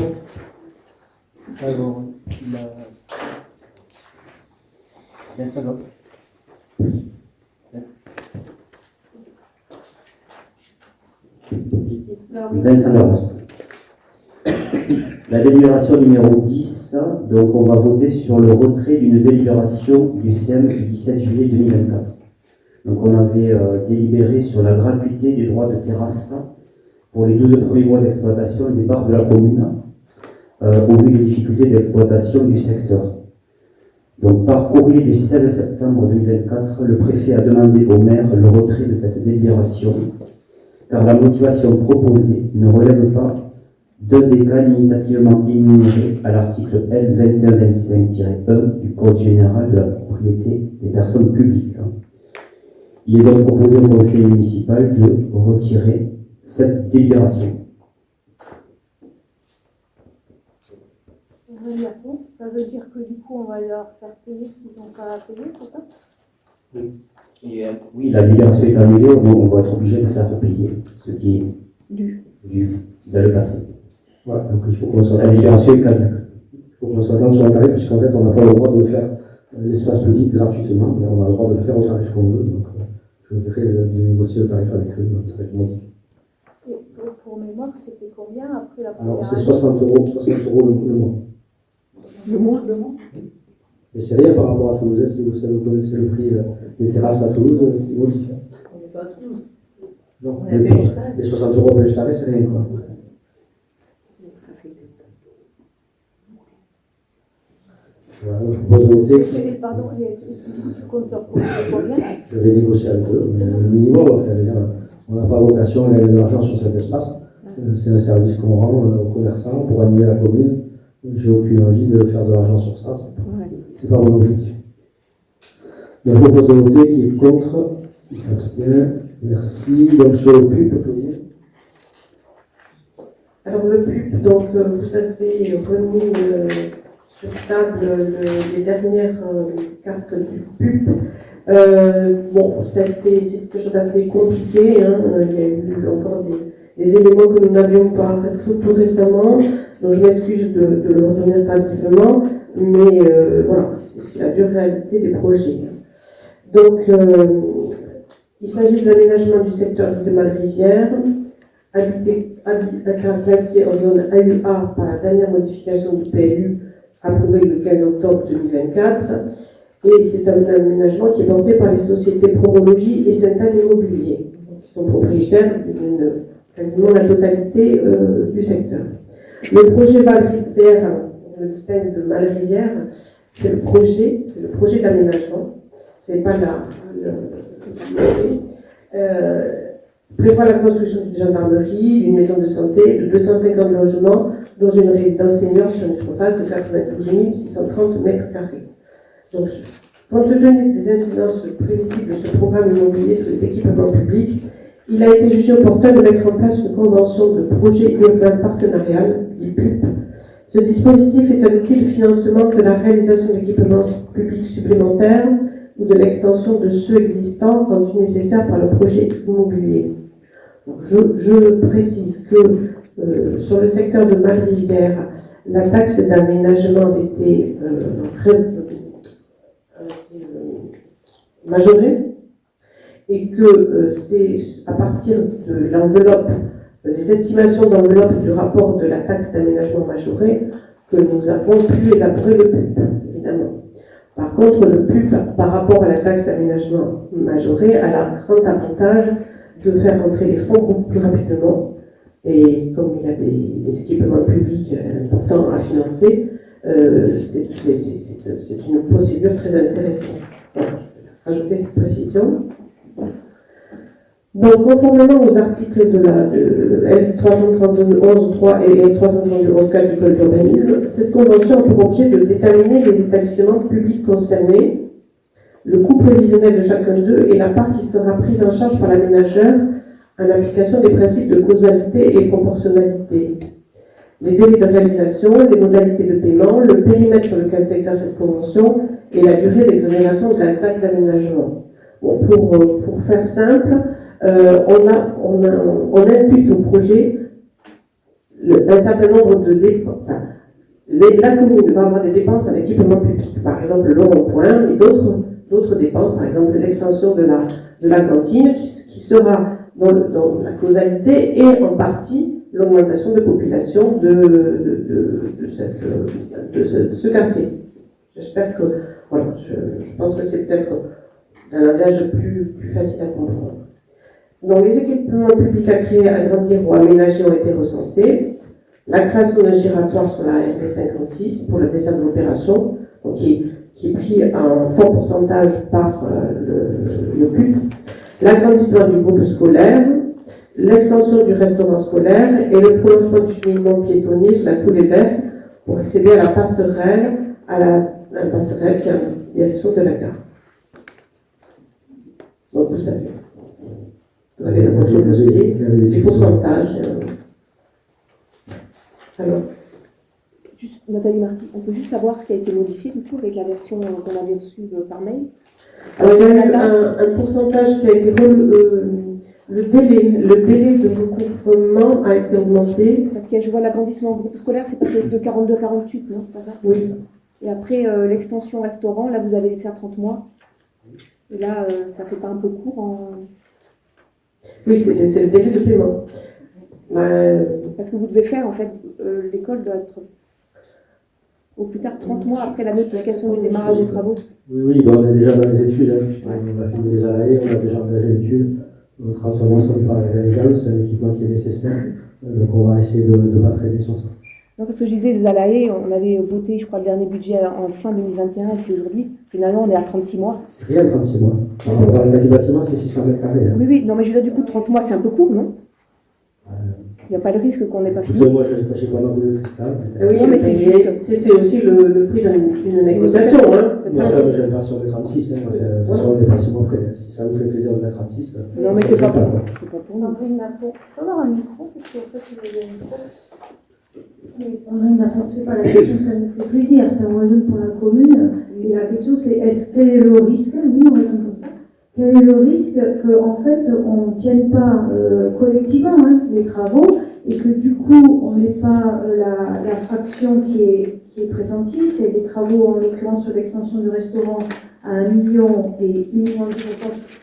Alors, Vincent Gop. Vincent Larouste. La délibération numéro 10, donc on va voter sur le retrait d'une délibération du CM du 17 juillet 2024. Donc on avait délibéré sur la gratuité des droits de terrasse pour les 12 premiers mois d'exploitation des parcs de la commune, au vu des difficultés d'exploitation du secteur. Donc par courrier du 16 septembre 2024, le préfet a demandé au maire le retrait de cette délibération, car la motivation proposée ne relève pas d'un des cas limitativement énumérés à l'article L 2125-1 du Code général de la propriété des personnes publiques. Il est donc proposé au conseil municipal de retirer cette délibération. Ça veut dire que du coup, on va leur faire payer ce qu'ils n'ont pas à payer, c'est ça? Et, oui, la délibération est annulée, on va être obligé de faire repayer ce qui est dû dans le passé. Voilà, donc il faut qu'on s'attende. La délibération est caduque. Il faut qu'on s'attende sur un tarif, puisqu'en fait, on n'a pas le droit de faire l'espace public gratuitement, mais on a le droit de le faire au tarif qu'on veut. Donc, je verrai de négocier le tarif avec eux, le tarif modique. Et pour mémoire, c'était combien après la première Alors, c'est année? 60 euros le mois. Le mois Mais c'est rien par rapport à Toulouse. Si vous connaissez le prix des terrasses à Toulouse, c'est modique. On n'est pas à Toulouse. Non, On a payé ça. les 60 euros de tarif, c'est rien. Quoi. Voilà, donc je propose de voter. Pardon, tu comptes leur proposer combien? Je vais négocier avec eux, mais le minimum, enfin, on n'a pas vocation à gagner de l'argent sur cet espace. C'est un service qu'on rend aux commerçants pour animer la commune. J'ai aucune envie de faire de l'argent sur ça, c'est pas mon objectif. Donc je propose de voter qui est contre, qui s'abstient. Merci. Donc sur le PUP, Claudine. Alors le PUP, donc vous avez remis sur table les dernières cartes du PUP. Bon, c'est quelque chose d'assez compliqué. Hein. Il y a eu encore des éléments que nous n'avions pas tout récemment. Donc je m'excuse de le redonner tardivement, mais voilà, c'est la dure réalité des projets. Donc, il s'agit de l'aménagement du secteur de Malrivière, classé en zone AUA par la dernière modification du PLU approuvée le 15 octobre 2024. Et c'est un aménagement qui est porté par les sociétés Promologie et Saint-Anne Immobilier, qui sont propriétaires de quasiment la totalité du secteur. Le projet Val-Rivière, on le distingue de Malrivière, c'est le projet d'aménagement, c'est pas prévoit la construction d'une gendarmerie, d'une maison de santé, de 250 logements dans une résidence senior sur une surface de 92 630 mètres carrés. Donc, compte tenu des incidences prévisibles de ce programme immobilier sur les équipements publics, il a été jugé opportun de mettre en place une convention de projet urbain partenarial, dit PUP. Ce dispositif est un outil de financement de la réalisation d'équipements publics supplémentaires ou de l'extension de ceux existants rendus nécessaires par le projet immobilier. Donc, je précise que sur le secteur de Malrivière, la taxe d'aménagement avait été majorée et que c'est à partir de l'enveloppe, les estimations d'enveloppe du rapport de la taxe d'aménagement majorée que nous avons pu élaborer le PUP, évidemment. Par contre, le PUP, par rapport à la taxe d'aménagement majorée, a la grand avantage de faire entrer les fonds beaucoup plus rapidement. Et comme il y a des équipements publics importants à financer, c'est une procédure très intéressante. Voilà, je vais rajouter cette précision. Donc, conformément aux articles de L332-11-3 et L332-11-4 du Code d'urbanisme, cette convention a pour objet de déterminer les établissements publics concernés, le coût prévisionnel de chacun d'eux et la part qui sera prise en charge par l'aménageur en application des principes de causalité et proportionnalité, les délais de réalisation, les modalités de paiement, le périmètre sur lequel s'exerce cette convention et la durée d'exonération de la taxe d'aménagement. Bon, pour faire simple, on impute au projet un certain nombre de dépenses. Enfin, la commune va avoir des dépenses en équipement public, par exemple le rond-point, mais d'autres dépenses, par exemple l'extension de la cantine, qui sera dans la causalité et en partie l'augmentation de population de ce quartier. J'espère que, voilà, je pense que c'est peut-être un langage plus facile à comprendre. Donc, les équipements publics à créer, agrandir ou aménager ont été recensés. La création d'un giratoire sur la RD 56 pour le dessin de l'opération, qui est pris en fort pourcentage par le PUP. L'agrandissement du groupe scolaire, l'extension du restaurant scolaire et le prolongement du cheminement piétonnier sur la coulée verte pour accéder à la passerelle, qui est en direction de la gare. Donc, vous savez. Vous avez votre dossier, les pourcentages. Alors. Juste, Nathalie Marty, on peut juste savoir ce qui a été modifié du coup avec la version qu'on avait reçue par mail. Alors, il y a eu un pourcentage qui a été le délai de recouvrement a été augmenté. Parce que je vois l'agrandissement au groupe scolaire, c'est passé de 42 à 48, non? C'est pas ça? Oui. Et après, l'extension restaurant, là, vous avez laissé à 30 mois. Et là, ça fait pas un peu court en... Oui, c'est le délai de paiement. Parce que vous devez faire, en fait, l'école doit être au plus tard 30 mois après la notification du démarrage des travaux. Oui, on est déjà dans les études. On a fini les ALAE, on a déjà engagé l'étude. Donc, 30 mois, ça me paraît réalisable, c'est un équipement qui est nécessaire. Donc, on va essayer de ne pas traîner sur ça. Non, parce que je disais, les ALAE, on avait voté, je crois, le dernier budget en fin 2021, et c'est aujourd'hui. Finalement, on est à 36 mois. C'est rien, 36 mois. On parle du bâtiment, c'est 600 mètres carrés. Hein. Oui, non, mais je veux dire, du coup, 30 mois, c'est un peu court, non? Il n'y a pas de risque qu'on n'ait pas fini. Moi, je ne sais pas ma boule de cristal. Oui, mais c'est aussi le fruit d'une négociation. Moi, ça, j'ai l'impression de 36. De toute façon, on n'est pas si bon près. Si ça vous fait plaisir de mettre 36. Non, mais c'est pas pour nous. Sandrine Lafont, je peux avoir un micro, parce qu'en fait, il y a un micro. Oui, Sandrine Lafont, c'est pas la question, ça nous fait plaisir, ça on raisonne pour la commune. Et la question c'est, quel est le risque? Oui, on raisonne comme quel est le risque qu'en fait on ne tienne pas collectivement les travaux et que du coup on n'ait pas la fraction qui est pressentie, c'est des travaux en l'occurrence sur l'extension du restaurant à 1 million et 1 million de sur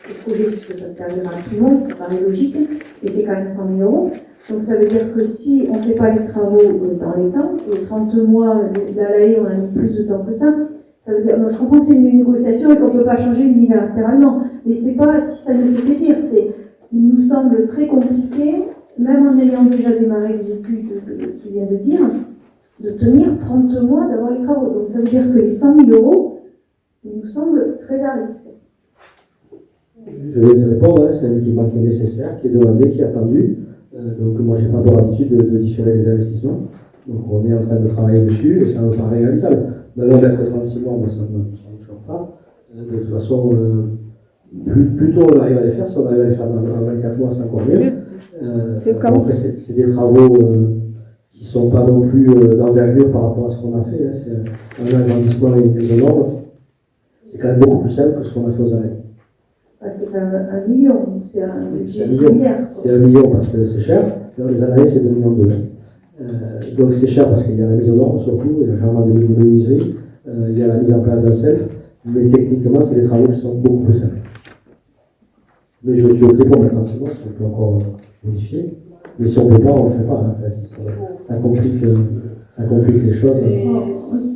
le projet puisque ça servira à tout le monde, ça paraît logique, et c'est quand même 100 000 euros. Donc ça veut dire que si on ne fait pas les travaux dans les temps, les 30 mois, la LAE, on a mis plus de temps que ça, ça veut dire, non, je comprends que c'est une négociation et qu'on ne peut pas changer unilatéralement, mais c'est pas si ça nous fait plaisir, il nous semble très compliqué, même en ayant déjà démarré les études qu'il vient de dire, de tenir 30 mois d'avoir les travaux. Donc ça veut dire que les 100 000 euros, il nous semble très à risque. Je vais répondre, c'est un équipement qui est nécessaire, qui est demandé, qui est attendu. Donc moi, j'ai pas pour habitude de différer les investissements. Donc on est en train de travailler dessus et ça me paraît réalisable. Maintenant, mettre 36 mois, moi, ça ne me choque pas. De toute façon, plus tôt on arrive à les faire, si on arrive à les faire dans 24 mois, c'est encore mieux. Après, c'est des travaux qui ne sont pas non plus d'envergure par rapport à ce qu'on a fait. C'est un agrandissement et une mise aux normes. C'est quand même beaucoup plus simple que ce qu'on a fait aux arrêts. C'est quand même 1 million, c'est un budget similaire. C'est 1 million parce que c'est cher. Les arrêts, c'est 2 millions d'euros. Donc c'est cher parce qu'il y a la mise aux normes surtout, il y a le changement des menuiseries, il y a la mise en place d'un self, mais techniquement, c'est des travaux qui sont beaucoup plus simples. Mais je suis OK pour mettre 36 mois, si on peut encore modifier. Mais si on ne peut pas, on ne le fait pas. Ça complique les choses.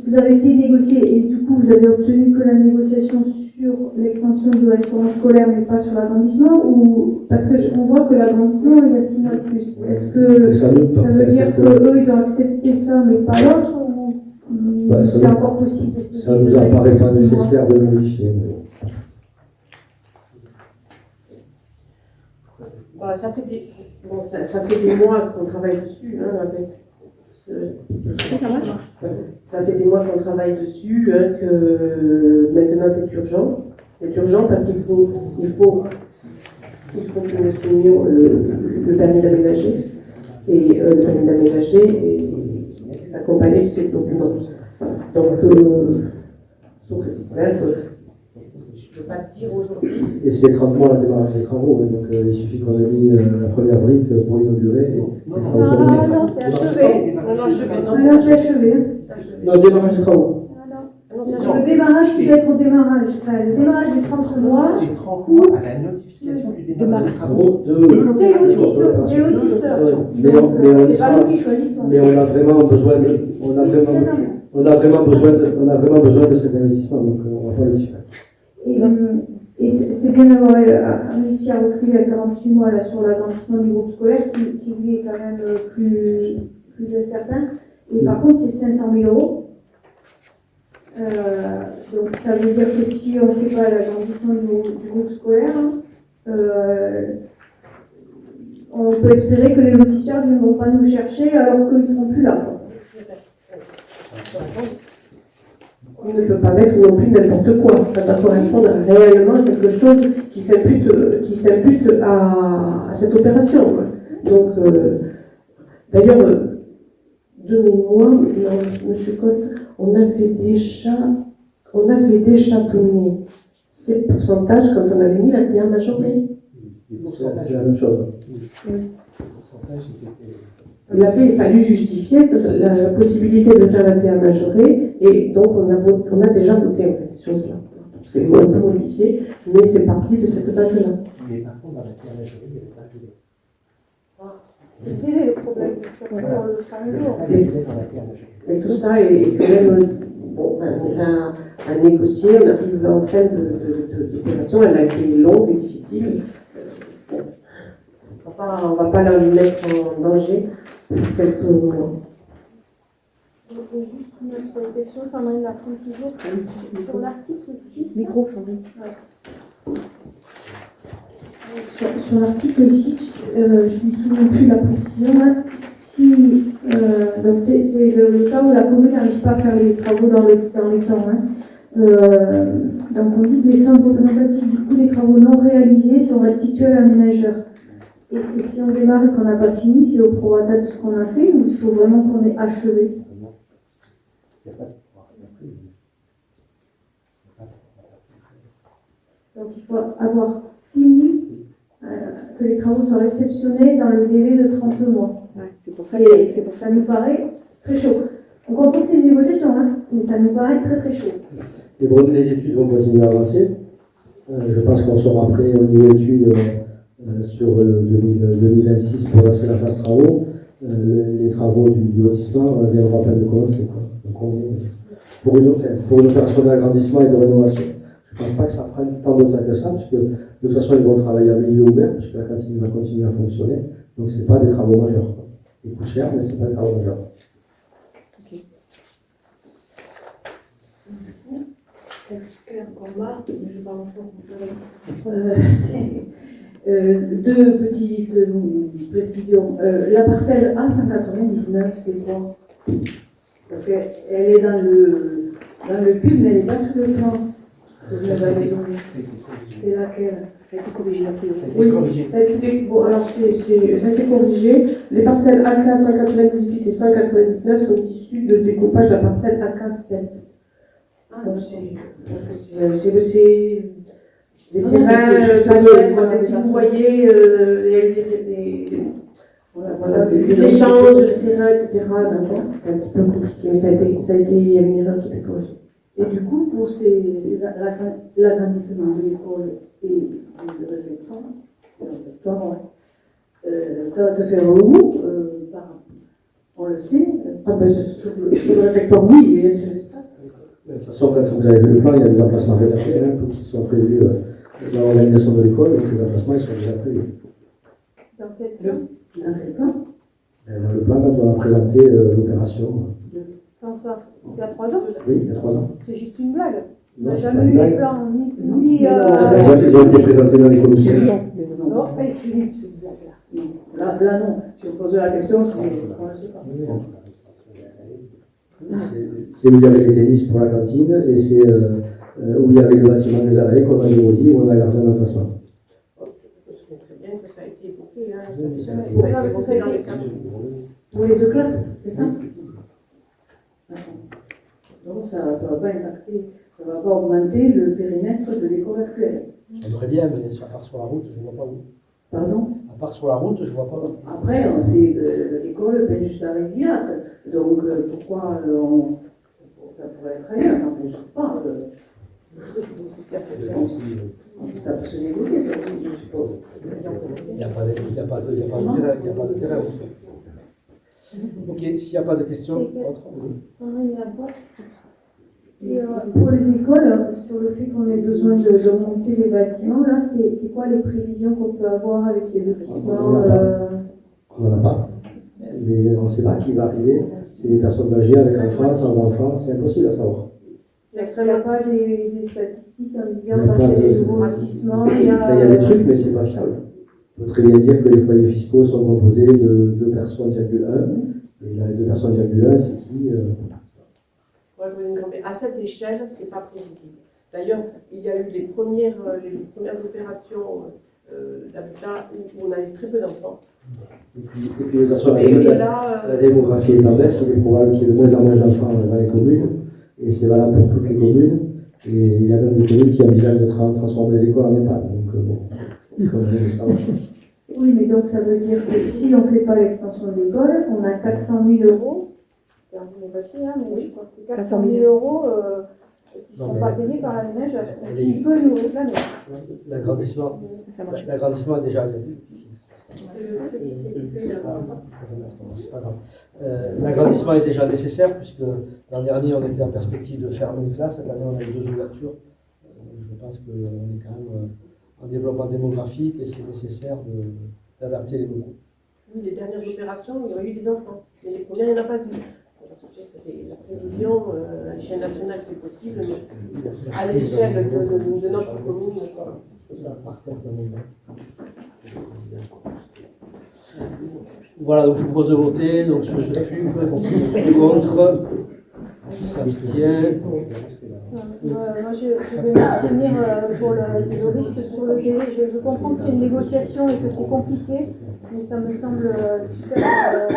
Vous avez essayé de négocier et du coup, vous avez obtenu que la négociation sur l'extension du restaurant scolaire, mais pas sur l'agrandissement, ou parce qu'on voit que l'agrandissement, il y a 6 mois de plus. Est-ce que ça veut dire qu'eux, ils ont accepté ça, mais pas l'autre, ou c'est encore possible? Ça ne nous apparaît pas nécessaire de le modifier. Ça fait des mois qu'on travaille dessus, ça fait des mois qu'on travaille dessus, que maintenant c'est urgent. C'est urgent parce qu'il faut que nous signions le permis d'aménager. Et le permis d'aménager est accompagné de ces documents. Donc, sauf que c'est vrai que je ne peux pas dire aujourd'hui. Et c'est 30 mois le démarrage des travaux, donc il suffit qu'on ait mis la première brique pour inaugurer. Non, c'est achevé. Non, c'est achevé. Non, le démarrage des travaux. Le démarrage qui doit être au démarrage. Le démarrage des 30 mois. C'est 30 mois à la notification du démarrage des travaux Des lotisseurs. C'est pas nous qui choisissons. Mais on a vraiment besoin de cet investissement, donc on va pas le faire. Et c'est bien d'avoir réussi à reculer à 48 mois là, sur l'agrandissement du groupe scolaire qui lui est quand même plus incertain. Et par contre, c'est 500 000 euros. Donc ça veut dire que si on ne fait pas l'agrandissement du groupe scolaire, on peut espérer que les lotisseurs ne viendront pas nous chercher alors qu'ils ne seront plus là. On ne peut pas mettre non plus n'importe quoi. Ça doit correspondre réellement à quelque chose qui s'impute à cette opération. Donc, d'ailleurs, de mémoire, M. Cotte, on avait déjà donné ces pourcentages quand on avait mis la DA majorée. C'est la même chose. Il avait fallu justifier la possibilité de faire la DA majorée, et donc on a déjà voté en fait ces choses-là. C'est un peu modifié, mais c'est parti de cette base-là. Mais par contre, dans la DA majorée, il n'y avait pas de délai. C'était le problème. On le fera un jour. Mais tout ça est quand même à négocier. On arrive en fin d'opération, elle a été longue et difficile. On ne va pas la mettre en danger pour quelques mois. Juste une autre question, Sandrine Lafont toujours. Sur l'article 6. Micro, Sandrine. Sur l'article 6, je ne me souviens plus la précision. Donc c'est le cas où la commune n'arrive pas à faire les travaux dans les temps. Donc on dit que les sommes représentatives du coût des travaux non réalisés sont restituées à l'aménageur. Et si on démarre et qu'on n'a pas fini, c'est au prorata de ce qu'on a fait ou il faut vraiment qu'on ait achevé? Donc il faut avoir fini, que les travaux soient réceptionnés dans le délai de 30 mois. Ouais, c'est pour ça Et que ça nous paraît très chaud. On comprend que c'est une négociation, hein, mais ça nous paraît très très chaud. Et bon, les études vont continuer à avancer. Je pense qu'on sera prêt au niveau études sur 2026 pour lancer la phase travaux. Les travaux du lotissement viendront à peine de commencer, quoi. Donc on est pour une opération d'agrandissement et de rénovation. Je ne pense pas que ça prenne tant de temps que ça, puisque de toute façon ils vont travailler à milieu ouvert, puisque la cantine va continuer à fonctionner. Donc ce n'est pas des travaux majeurs, quoi. Ils coûtent cher, mais ce n'est pas des travaux majeurs. Je parle deux petites précisions. La parcelle A199, c'est quoi? Parce qu'elle est dans le pub, mais elle n'est pas sur le plan que vous avez donné. C'est laquelle? ça a été corrigé la priorité. Oui, ça a été, bon, alors ça a été corrigé. Les parcelles AK 198 et 199 sont issues de découpage de la parcelle AK 7. Donc c'est des terrains, si vous voyez, il y a eu des échanges de terrains, etc. Donc c'est un petit peu compliqué, mais ça a été, il y a une erreur qui a été corrigée. Et du coup, pour l'agrandissement de l'école et du réfectoire, ça va se faire où on le sait. Sur le réfectoire, oui, il y a déjà l'espace. De toute façon, quand vous avez vu le plan, il y a des emplacements réservés qui sont prévus dans l'organisation de l'école, donc les emplacements ils sont déjà prévus. Dans quel plan? Dans quel plan? Dans le plan, quand on a présenté l'opération. Quand ça? Il y a 3 ans? Oui, il y a 3 ans. C'est juste une blague. On Non, n'a c'est jamais pas une eu les blague. plans, ni Ils ont été présentés dans les commissions. Non, mais Philippe, c'est une blague là. Là, non. Si on pose la question, c'est qu'on ne le sait pas. C'est où il y avait les tennis pour la cantine et c'est où il y avait le bâtiment des arrêts qu'on a dit où on a gardé un emplacement. Je me souviens très bien que ça a été évoqué. Hein, Oui, ça a été évoqué dans les cadres. Pour les 2 classes, c'est ça? Donc ça ne va pas impacter, ça ne va pas augmenter le périmètre de l'école actuelle. J'aimerais bien, mais à part sur la route, je ne vois pas où. Pardon? À part sur la route, je ne vois pas où. Après, on sait que l'école peine juste à Riviat, donc pourquoi ça pourrait être ailleurs, on ne sait pas. Ça peut se négocier, ça aussi, je suppose. Il n'y a pas de terrain. Ok, s'il n'y a pas de questions, autre. Sandrine, il y a quoi? Et pour les écoles, sur le fait qu'on ait besoin d'augmenter les bâtiments, là, c'est quoi les prévisions qu'on peut avoir avec les lotissements On n'en a pas. On ne sait pas qui va arriver. C'est des personnes âgées avec enfants, sans enfants, c'est impossible à savoir. Il n'y a pas des statistiques en disant Il y a qu'il y a pas des de- nouveaux lotissements. Il y a des trucs, mais c'est pas fiable. On peut très bien dire que les foyers fiscaux sont composés de 2 personnes, et là, les 2 personnes, c'est qui Mais à cette échelle, ce n'est pas prévisible. D'ailleurs, il y a eu les premières opérations d'habitat où on a eu très peu d'enfants. Et puis de toute façon, Et là, la démographie est en baisse, il est probable qu'il y ait de moins en moins d'enfants dans les communes, et c'est valable pour toutes les communes. Et il y a même des communes qui envisagent de transformer les écoles en EHPAD. Donc, comme vous le savez. Oui, mais donc ça veut dire que si on ne fait pas l'extension de l'école, on a 400 000 euros. C'est un peu papier, hein, mais je crois que c'est 400 000 euros qui ne sont pas payés par la ménage, qui peut nous réclamer. L'agrandissement est déjà. C'est pas grave. L'agrandissement est déjà nécessaire puisque l'an dernier on était en perspective de fermer une classe, cette année on a eu 2 ouvertures. Je pense qu'on est quand même en développement démographique et c'est nécessaire d'adapter les locaux. Oui, les dernières opérations, il y a eu des enfants. Mais les premières, il n'y en a pas eu. La prévision, à l'échelle nationale, c'est possible, mais à l'échelle de notre commune, Voilà, donc je vous propose de voter. Donc sur ce pub, contre, qui s'abstient. Moi, je vais m'abstenir pour le risque sur le délai. Je comprends que c'est une négociation et que c'est compliqué, mais ça me semble super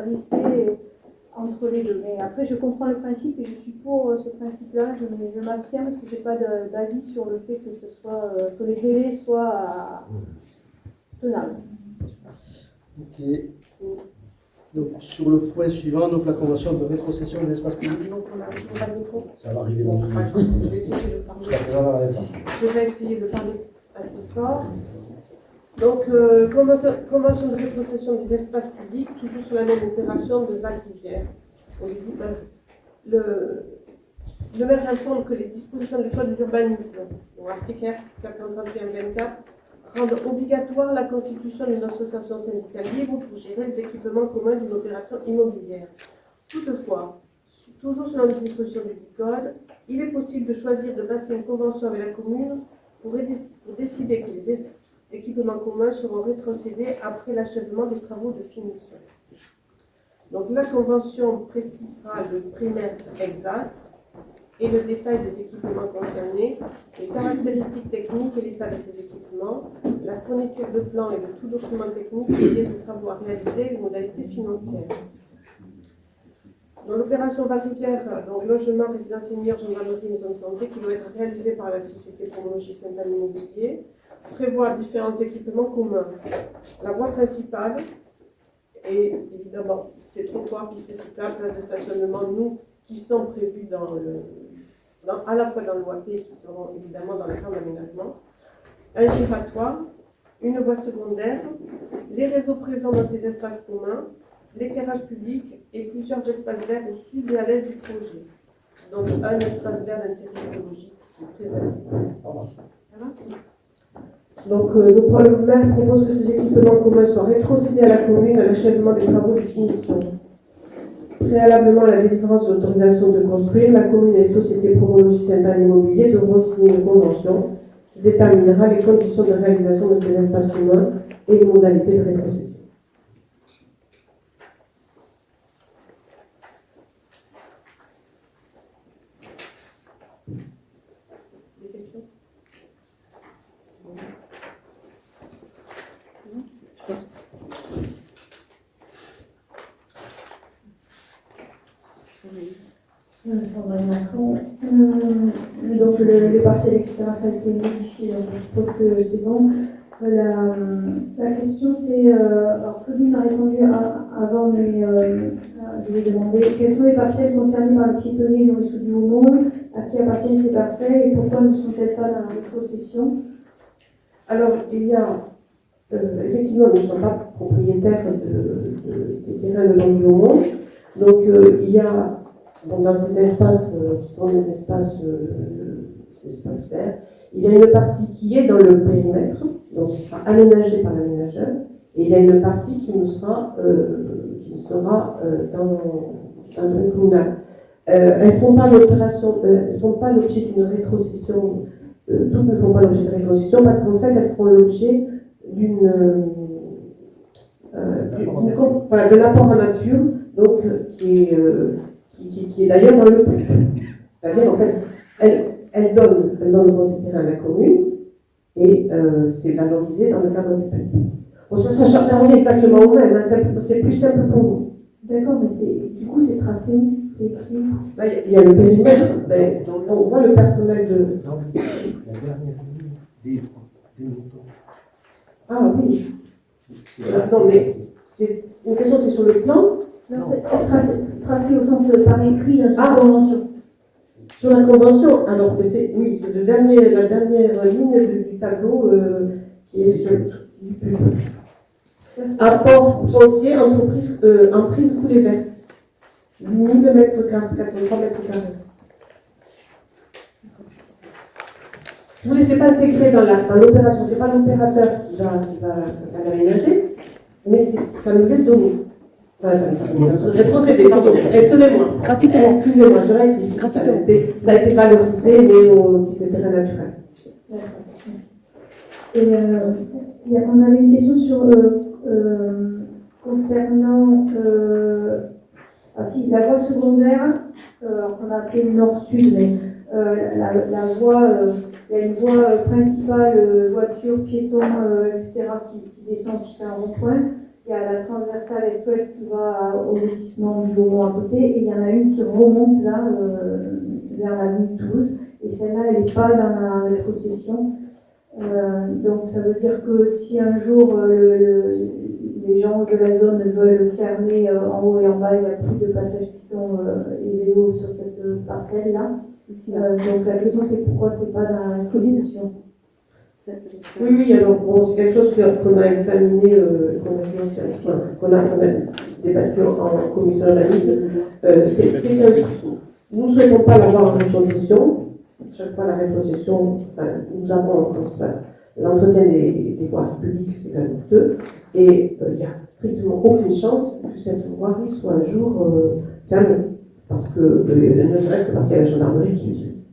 risqué entre entre les deux. Mais après, je comprends le principe et je suis pour ce principe-là. Je m'abstiens parce que je n'ai pas d'avis sur le fait que, que les délais soient tenables. Ok. Donc, sur le point suivant, donc la convention de rétrocession des espaces publics. Donc, on a pas de micro. Ça va arriver dans le Je vais essayer de parler. Je vais essayer de parler assez fort. Donc, convention de rétrocession des espaces publics, toujours sur la même opération de Val-Rivière. Le maire informe que les dispositions du Code de l'urbanisme, article R 431-24, rendent obligatoire la constitution d'une association syndicale libre pour gérer les équipements communs d'une opération immobilière. Toutefois, toujours selon les dispositions du Code, il est possible de choisir de passer une convention avec la commune pour décider que les équipements communs seront rétrocédés après l'achèvement des travaux de finition. Donc la convention précisera le périmètre exact et le détail des équipements concernés, les caractéristiques techniques et l'état de ces équipements, la fourniture de plans et de tout document technique lié aux travaux à réaliser et les modalités financières. Dans l'opération Val-Rivière, donc logement, résidence senior, gendarmerie, maison de santé, qui doit être réalisée par la société Promologie Saint-Anne Immobilier, prévoit différents équipements communs. La voie principale, et évidemment, ces trottoirs, pistes cyclables, places de stationnement, qui sont prévus à la fois dans le l'OAP et qui seront évidemment dans le plan d'aménagement, un giratoire, une voie secondaire, les réseaux présents dans ces espaces communs, l'éclairage public et plusieurs espaces verts au sud et à l'est du projet. Donc un espace vert d'intérêt écologique très important. Donc le maire propose que ces équipements communs soient rétrocédés à la commune à l'achèvement des travaux de finition. Préalablement à la délivrance de l'autorisation de construire, la commune et les sociétés Promologie Saint-Anne Immobilier devront signer une convention qui déterminera les conditions de réalisation de ces espaces communs et les modalités de rétrocession. Des questions ? Sandrine Macron. Donc les parcelles, etc., ça a été modifié, donc je suppose que c'est bon. La question c'est, alors Claudine a répondu avant, mais je vais demander quelles sont les parcelles concernées par le piétonnier du ruisseau du Haumont, à qui appartiennent ces parcelles et pourquoi ne sont-elles pas dans la rétrocession? Alors il y a effectivement, nous ne sommes pas propriétaires des terrains le long du Haumont, donc il y a dans ces espaces qui sont des espaces verts, il y a une partie qui est dans le périmètre, donc qui sera aménagée par l'aménageur, et il y a une partie qui sera dans le communal. Elles ne font pas l'objet d'une rétrocession, toutes ne font pas l'objet de rétrocession parce qu'en fait elles font l'objet de l'apport en nature, donc qui est d'ailleurs dans le PUP. C'est-à-dire, en fait, elle donne ces terrains à la commune et c'est valorisé dans le cadre du PUP. Bon, ça revient exactement au même, hein, c'est plus simple pour nous. D'accord, mais du coup, c'est tracé, c'est écrit. Il y a le périmètre, on voit le personnel de. La dernière ligne des moutons. Ah oui. Non, mais c'est une question, c'est sur le plan. Non, c'est tracé au sens par écrit dans la convention. Sur la convention, alors c'est la dernière ligne du tableau qui est sur du PUB. Apport foncier, entreprise, emprise coulée vert. 10 000 mètres carrés, 403 mètres carrés. Vous ne laissez pas intégrer dans l'opération, ce n'est pas l'opérateur qui va l'aménager, mais ça nous est donné. Rétrocédé, pardon. Excusez-moi, je rectifie. Ça a été valorisé, mais au titre de terrain naturel. Et on avait une question sur concernant la voie secondaire, on a appelé nord-sud, mais la voie, il y a une voie principale, voiture, piéton, etc., qui descend jusqu'à un rond-point. il y a la transversale est-ouest qui va au lotissement du Beaumont à côté, et il y en a une qui remonte là, vers l'avenue de Toulouse, et celle-là, elle n'est pas dans la rétrocession. Donc ça veut dire que si un jour les gens de la zone veulent fermer en haut et en bas, il n'y a plus de passage piéton et vélo sur cette parcelle-là. Donc la question c'est pourquoi c'est pas dans la rétrocession. Oui, alors bon, c'est quelque chose qu'on a examiné, qu'on a débattu en commission d'analyse. Nous ne souhaitons pas l'avoir en rétrocession. Chaque fois la rétrocession, nous avons l'entretien des voiries publiques, c'est quand même coûteux, et il n'y a strictement aucune chance que cette voirie soit un jour fermée, parce que, ne serait-ce que parce qu'il y a la gendarmerie qui l'utilise.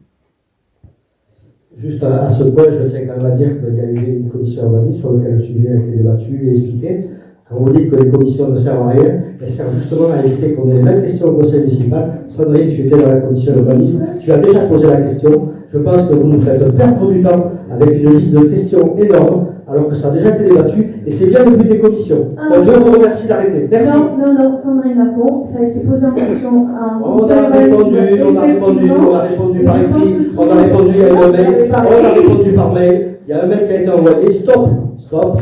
Juste à ce point, je tiens quand même à dire qu'il y a eu une commission urbaniste sur laquelle le sujet a été débattu et expliqué. Quand vous dites que les commissions ne servent à rien, elles servent justement à éviter qu'on ait les mêmes questions au conseil municipal. Sandrine, tu étais dans la commission urbanisme, tu as déjà posé la question. Je pense que vous nous faites perdre du temps avec une liste de questions énorme, alors que ça a déjà été débattu, et c'est bien le but des commissions. Donc je vous remercie d'arrêter. Merci. Non, Sandrine Lafont, ça a été posé en question à on a répondu par écrit, on a répondu à une mail, on a répondu par mail. Il y a un mail qui a été envoyé. Stop. Non,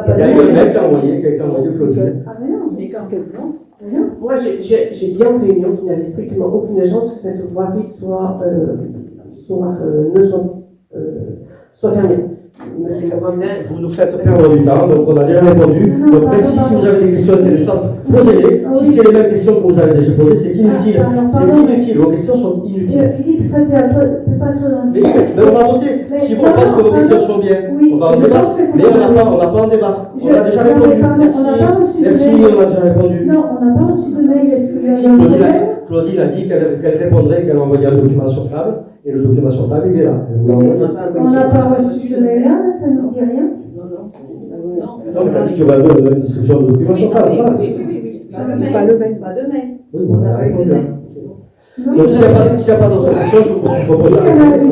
il y a eu un mail qui a été envoyé au Claudine. Ah mais non, Mais quand même, Moi, j'ai dit en réunion qu'il n'y avait strictement aucune chance que cette voirie soit fermée. Monsieur Brandin, vous nous faites perdre du temps, donc on a déjà répondu. Donc même si vous avez des questions intéressantes, posez-les. Si c'est les mêmes questions que vous avez déjà posées, c'est inutile. C'est inutile, vos questions sont inutiles. Philippe, ça c'est à toi, pas à toi mais on va voter. Si vous pensez que vos questions sont bien, on va en débattre. Mais on n'a pas en débattre. On a déjà répondu. Merci, on a déjà répondu. Non, on n'a pas reçu de mail. Est-ce qu'il y a un problème? Claudine a dit qu'elle répondrait, qu'elle envoyait un document sur table. Et le document sur table, il est là. On n'a pas reçu ce mail-là, ça ne nous dit rien. Non, mais t'as dit qu'il y aurait une distribution de documents sur table. Oui. Pas de mail. Oui, on a répondu. Donc s'il n'y a pas d'autres questions, je vous propose d'arrêter.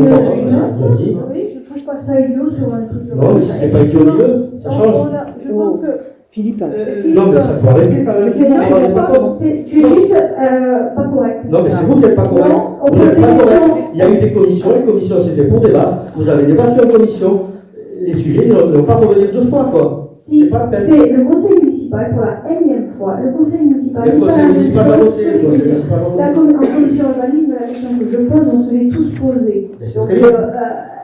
Vas-y. Oui, je trouve pas ça idiot sur un truc. Non, mais si c'est pas idiot ni eux, ça change. Je pense que Philippe. Non, mais ça faut arrêter quand même. Tu es juste pas correct. Non, mais c'est vous qui n'êtes pas correct. Vous n'êtes pas correct. Il y a eu des commissions, les commissions c'était pour débattre. Vous avez débattu en commission. Les sujets ne vont pas revenir deux fois, quoi. Si, c'est pas la peine. c'est le conseil municipal pour la énième fois. Le conseil municipal. Le conseil municipal va voter. En commission urbanisme, la question que je pose, on se l'est tous posée. Mais c'est très bien.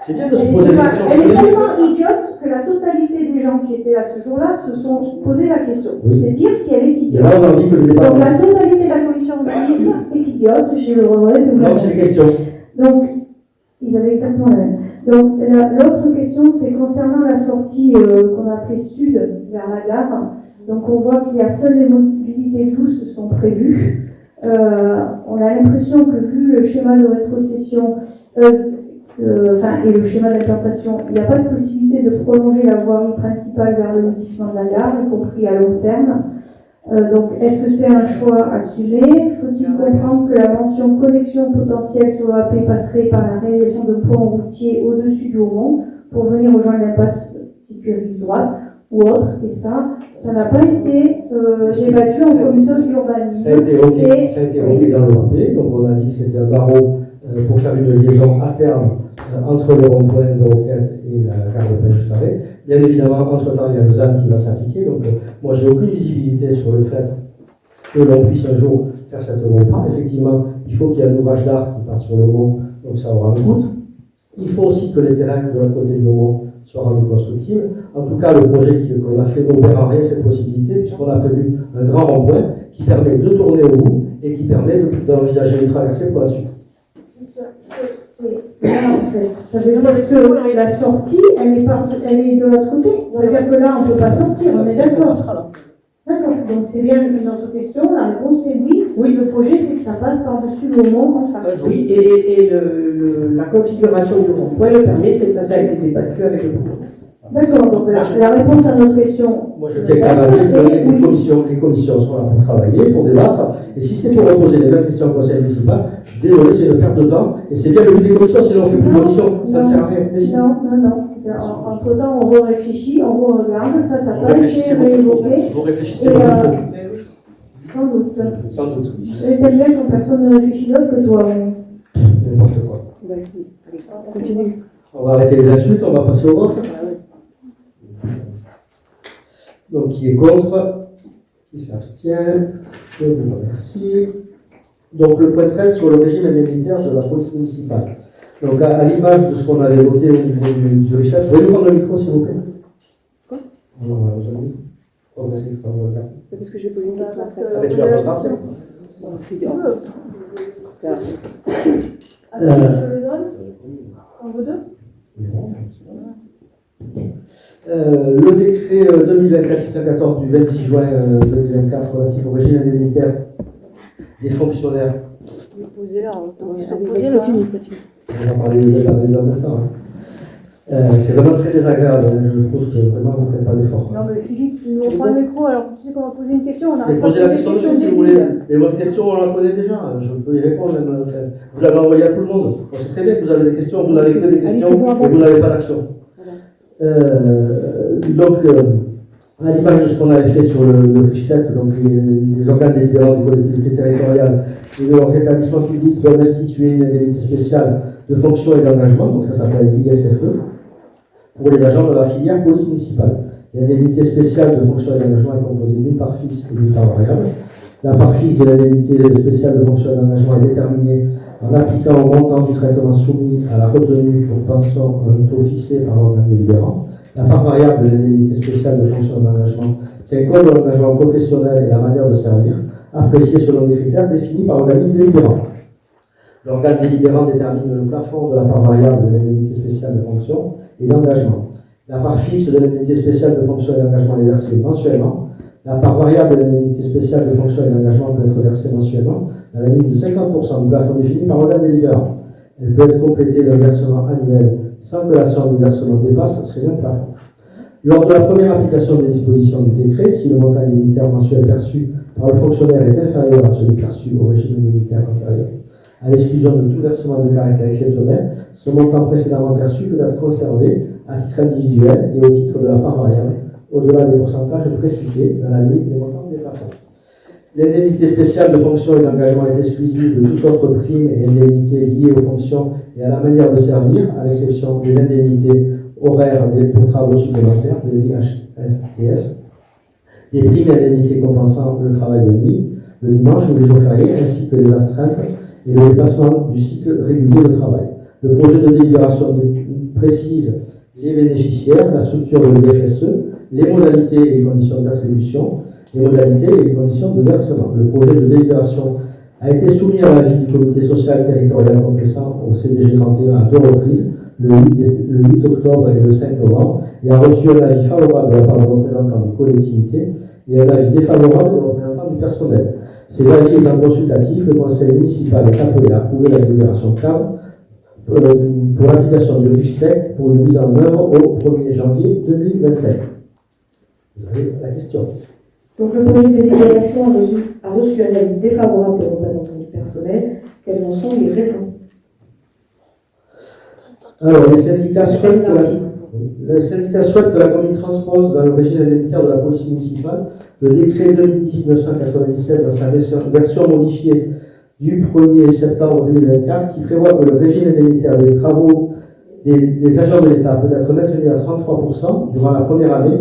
C'est bien de se poser des questions. Elle est tellement idiote que la totalité des gens qui étaient là ce jour-là se sont posé la question. Oui. C'est dire si elle est Et idiote. là, on a dit que le débat. Donc la totalité de la commission urbanisme est idiote. J'ai le regret de vous Non, c'est une question. Donc, ils avaient exactement la même. Donc, l'autre question, c'est concernant la sortie qu'on appelait sud vers la gare. Donc, on voit qu'il y a seules les mobilités douces sont prévues. On a l'impression que, vu le schéma de rétrocession et le schéma d'implantation, il n'y a pas de possibilité de prolonger la voirie principale vers le lotissement de la gare, y compris à long terme. Donc, est-ce que c'est un choix assumé? Faut-il comprendre que la mention connexion potentielle sur l'OAP passerait par la réalisation de ponts routiers au-dessus du Haut-Mont pour venir rejoindre l'impasse située rive droite ou autre? Et ça n'a pas été débattu en commission d'urbanisme. Ça a été évoqué dans l'OAP, donc on a dit que c'était un barreau pour faire une liaison à terme entre le rond-point de Roquette et la gare de Pêche-Taré. Bien évidemment, entre-temps, il y a le ZAN qui va s'appliquer. Donc, moi, j'ai aucune visibilité sur le fait que l'on puisse un jour faire cette voie. Effectivement, il faut qu'il y ait un ouvrage d'art qui passe sur le mont, donc ça aura un coût. Il faut aussi que les terrains de l'autre côté du mont soient rendus constructibles. En tout cas, le projet qu'on a fait n'opère en rien cette possibilité, puisqu'on a prévu un grand rond-point qui permet de tourner au bout et qui permet d'envisager une traversée pour la suite. Là, en fait, ça veut dire que la sortie, elle est de l'autre côté. Ça veut dire que là, on ne peut pas sortir, on est d'accord. D'accord, donc c'est bien notre question. La réponse est oui. Oui, le projet, c'est que ça passe par-dessus le mont en face. Oui, et la configuration du rond-point le permet, ça a été débattu avec le gouvernement. D'accord, donc la réponse à notre question. Moi, je tiens quand même à dire que les commissions sont là pour travailler, pour débattre. Et si c'est pour reposer les mêmes questions au conseil municipal, je suis désolé, c'est une perte de temps. Et c'est bien le but des commissions, sinon on fait plus de commissions, ça ne sert à rien. Mais si. Non. Entre-temps, on réfléchit, on regarde, ça n'a Vous pas été réfléchissez réévoqué. Vous réfléchissez Et, beaucoup. sans doute. Sans doute. Et t'aimes bien quand personne ne réfléchit d'autre que toi. N'importe quoi. Allez, continue. On va arrêter les insultes, on va passer au vote. Donc, qui est contre? Qui s'abstient? Je vous remercie. Donc, le point 13 sur le régime indemnitaire de la police municipale. Donc, à l'image de ce qu'on avait voté au niveau du RICET, vous pouvez nous prendre le micro, s'il vous plaît? Quoi? Non, on va vous amener. Oh, vas-y, on va regarder. Parce que je vais poser une question après. Ah, mais tu la poseras après. C'est dur. Je le donne. On veut deux. Le décret 2024-614 du 26 juin 2024 relatif au régime indemnitaire des fonctionnaires. Posez-la. Continue. On va parler de la en même temps. C'est vraiment très désagréable. Je trouve que vraiment vous ne faites pas d'effort. Non, mais Philippe, tu nous reprends le micro, alors tu sais qu'on va poser une question. On Mais arrête pas posez de la poser question des dessus questions si vous voulez. débiles. Mais votre question, on la connaît déjà. Je peux y répondre même. Enfin, vous l'avez envoyée à tout le monde. On sait très bien que vous avez des questions, vous n'avez que des questions et vous n'avez pas d'action. Donc, à l'image de ce qu'on avait fait sur le RICET, donc les organes délibérants des collectivités territoriales et de leurs établissements publics doivent instituer une indemnité spéciale de fonction et d'engagement, donc ça s'appelle l'ISFE, pour les agents de la filière police municipale. L'indemnité spéciale de fonction et d'engagement est composée d'une part fixe et d'une part variable. La part fixe de l'indemnité spéciale de fonction et d'engagement est déterminée en appliquant au montant du traitement soumis à la retenue pour pension un taux fixé par l'organe délibérant. La part variable de l'indemnité spéciale de fonction et d'engagement tient compte de l'engagement professionnel et la manière de servir, appréciée selon des critères définis par l'organisme délibérant. L'organe délibérant détermine le plafond de la part variable de l'indemnité spéciale de fonction et d'engagement. La part fixe de l'indemnité spéciale de fonction et d'engagement est versée mensuellement. La part variable de l'indemnité spéciale de fonction et d'engagement peut être versée mensuellement à la limite de 50% du plafond défini par l'organe délibérant. Elle peut être complétée d'un versement annuel sans que la somme des versements dépasse ce même plafond. Lors de la première application des dispositions du décret, si le montant indemnitaire mensuel perçu par le fonctionnaire est inférieur à celui perçu au régime indemnitaire antérieur, à l'exclusion de tout versement de caractère exceptionnel, ce montant précédemment perçu peut être conservé à titre individuel et au titre de la part variable, au-delà des pourcentages précités dans la limite des montants des plafonds. L'indemnité spéciale de fonction et d'engagement est exclusive de toute autre prime et indemnité liée aux fonctions et à la manière de servir, à l'exception des indemnités horaires pour travaux supplémentaires, de l'IHSTS, des primes et indemnités compensant le travail de nuit, le dimanche ou les jours fériés, ainsi que les astreintes et le dépassement du cycle régulier de travail. Le projet de délibération précise les bénéficiaires, la structure de l'IFSE, les modalités et les conditions d'attribution, les modalités et les conditions de versement. Le projet de délibération a été soumis à l'avis du comité social territorial compétent au CDG 31 à deux reprises, le 8 octobre et le 5 novembre, et a reçu un avis favorable de la part des représentants des collectivités et un avis défavorable des représentants du personnel. Ces avis étant consultatifs, le conseil municipal est appelé à approuver la délibération CAV pour l'application du RICET pour une mise en œuvre au 1er janvier 2027. Vous avez la question. Donc le projet de délibération a reçu un avis défavorable des représentants du personnel. Quelles en sont les raisons? Alors, les syndicats souhaitent que la commune transpose dans le régime indemnitaire de la police municipale le décret 2010-997 dans sa version modifiée du 1er septembre 2024 qui prévoit que le régime indemnitaire des travaux des agents de l'État peut être maintenu à 33% durant la première année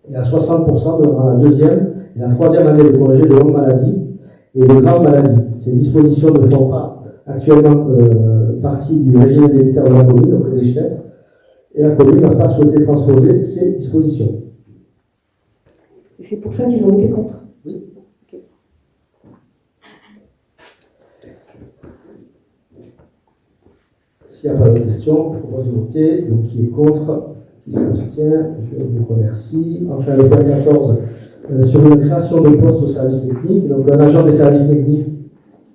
et à 60% durant la deuxième et la troisième année de congé de longue maladie et de grave maladie. Ces dispositions ne font pas actuellement partie du régime indemnitaire de la commune, donc le RICET, et la commune n'a pas souhaité transposer ces dispositions. Et c'est pour ça qu'ils ont voté contre? Oui. Okay. S'il n'y a pas de questions, je propose de voter. Donc, qui est contre? Qui s'abstient? Je vous remercie. Enfin, le point 14, sur une création de poste au service technique. Donc, un agent des services techniques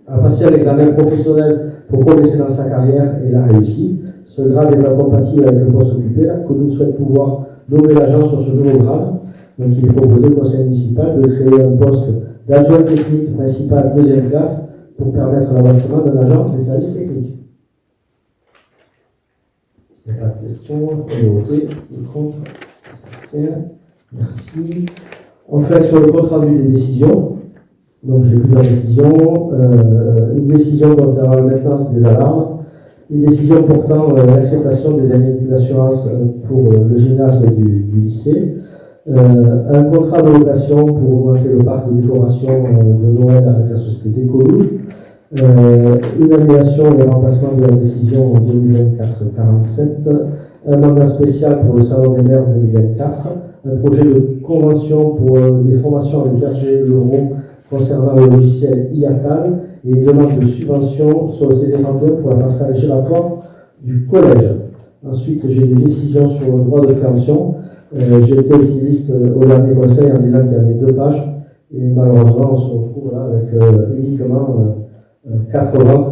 a passé un examen professionnel pour progresser dans sa carrière et l'a réussi. Ce grade est incompatible avec le poste occupé. La commune souhaite pouvoir nommer l'agent sur ce nouveau grade. Donc il est proposé au conseil municipal de créer un poste d'adjoint technique principal deuxième classe pour permettre l'avancement d'un agent des services techniques. S'il n'y a pas de questions, on peut voter. Qui est contre? Merci. On fait sur le compte rendu des décisions. Donc j'ai plusieurs décisions. Une décision concernant la maintenance des alarmes. Une décision portant l'acceptation des indemnités d'assurance pour le gymnase du lycée. Un contrat de location pour augmenter le parc de décoration de Noël avec la société Décolou. Une annulation et remplacement de la décision en 2024-47. Un mandat spécial pour le Salon des maires 2024. Un projet de convention pour des formations avec Berger Leroux concernant le logiciel IATAL et une demande de subvention sur le CD31 pour la passerelle giratoire du collège. Ensuite, j'ai des décisions sur le droit de préemption. J'étais optimiste au dernier conseil en disant qu'il y avait 2 pages et malheureusement on se retrouve là avec uniquement 4 ventes,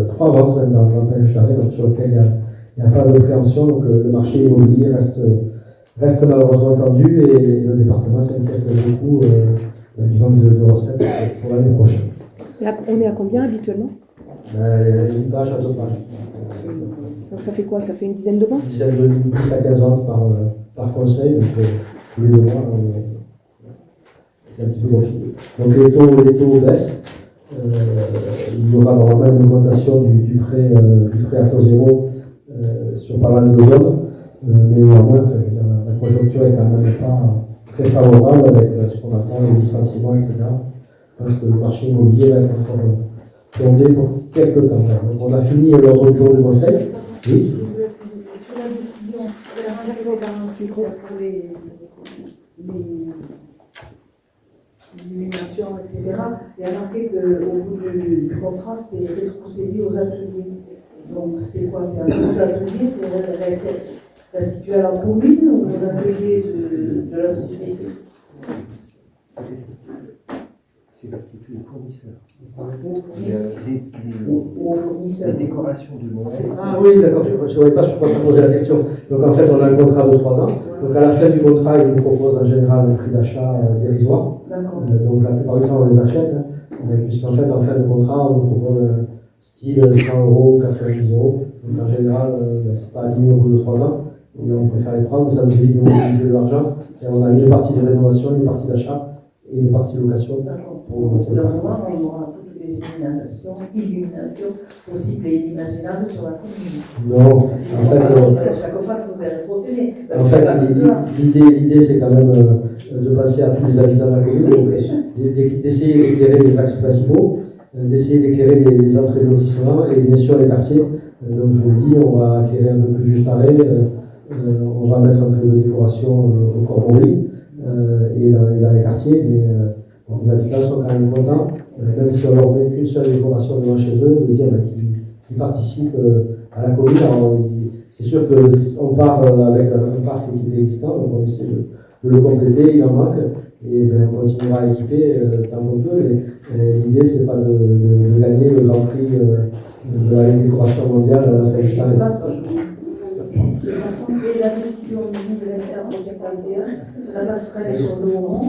3 ventes même dans le campagne charré, donc sur lequel il n'y a pas de préemption, donc le marché immobilier reste malheureusement tendu et le département s'inquiète beaucoup du manque de recettes pour l'année prochaine. Et on est à combien habituellement? Une page à 2 pages. Donc ça fait quoi? Ça fait une dizaine de ventes? Une dizaine de 10 à 15 ventes par conseil, donc tous les 2 mois, c'est un petit peu compliqué. Donc les taux baissent. Il y aura normalement une augmentation du prêt à taux zéro sur pas mal de zones, mais néanmoins, la conjoncture est quand même pas très favorable avec ce qu'on attend, les licenciements, etc. Je pense que le marché immobilier va être encore tombé pour quelques temps. Donc on a fini l'ordre du jour du conseil. Oui. Sur la décision pour les illuminations, etc., il y a marqué qu'au bout du contrat, c'est rétrocédé aux ateliers. Donc c'est quoi? C'est un nouveau atelier, c'est restitué à la commune ou aux ateliers de la société? C'est restitué aux fournisseurs. Aux fournisseurs. Les décorations du monde. Ah oui, d'accord, je ne savais pas sur quoi ça posait la question. Donc en fait, on a un contrat de 3 ans. Donc à la fin du contrat, ils nous proposent en général un prix d'achat dérisoire. Donc la plupart du temps, on les achète. Puisqu'en fait, en fin de contrat, on nous propose style 100 €, 90 €. Donc en général, c'est pas aligné au bout de 3 ans. Et on préfère les prendre, ça nous évite de mobiliser de l'argent. Et on a une partie de rénovation, une partie d'achat et une partie de location. Pour le moment, on aura toutes les illuminations possibles et inimaginables sur la commune. Non, en fait, chaque fois, vous allez rétrocéder. En fait, l'idée, c'est quand même de passer à tous les habitants de la commune, donc d'essayer d'éclairer les axes principaux, d'essayer d'éclairer les entrées de lotissement et bien sûr les quartiers. Donc je vous le dis, on va éclairer un peu plus juste arrêt, on va mettre un peu de décoration au Corbeau-Louis et dans les quartiers, mais les habitants sont quand même contents, même si on leur met qu'une seule décoration devant chez eux, de dire qu'ils participent à la commune. Alors, c'est sûr qu'on part avec un parc qui était existant, donc on essaie de le compléter, il en manque, et on continuera à équiper tant qu'on peut. Et l'idée, c'est pas de gagner le grand prix de la décoration mondiale très juste arrêt. Et la décision de la passerelle sur le moment,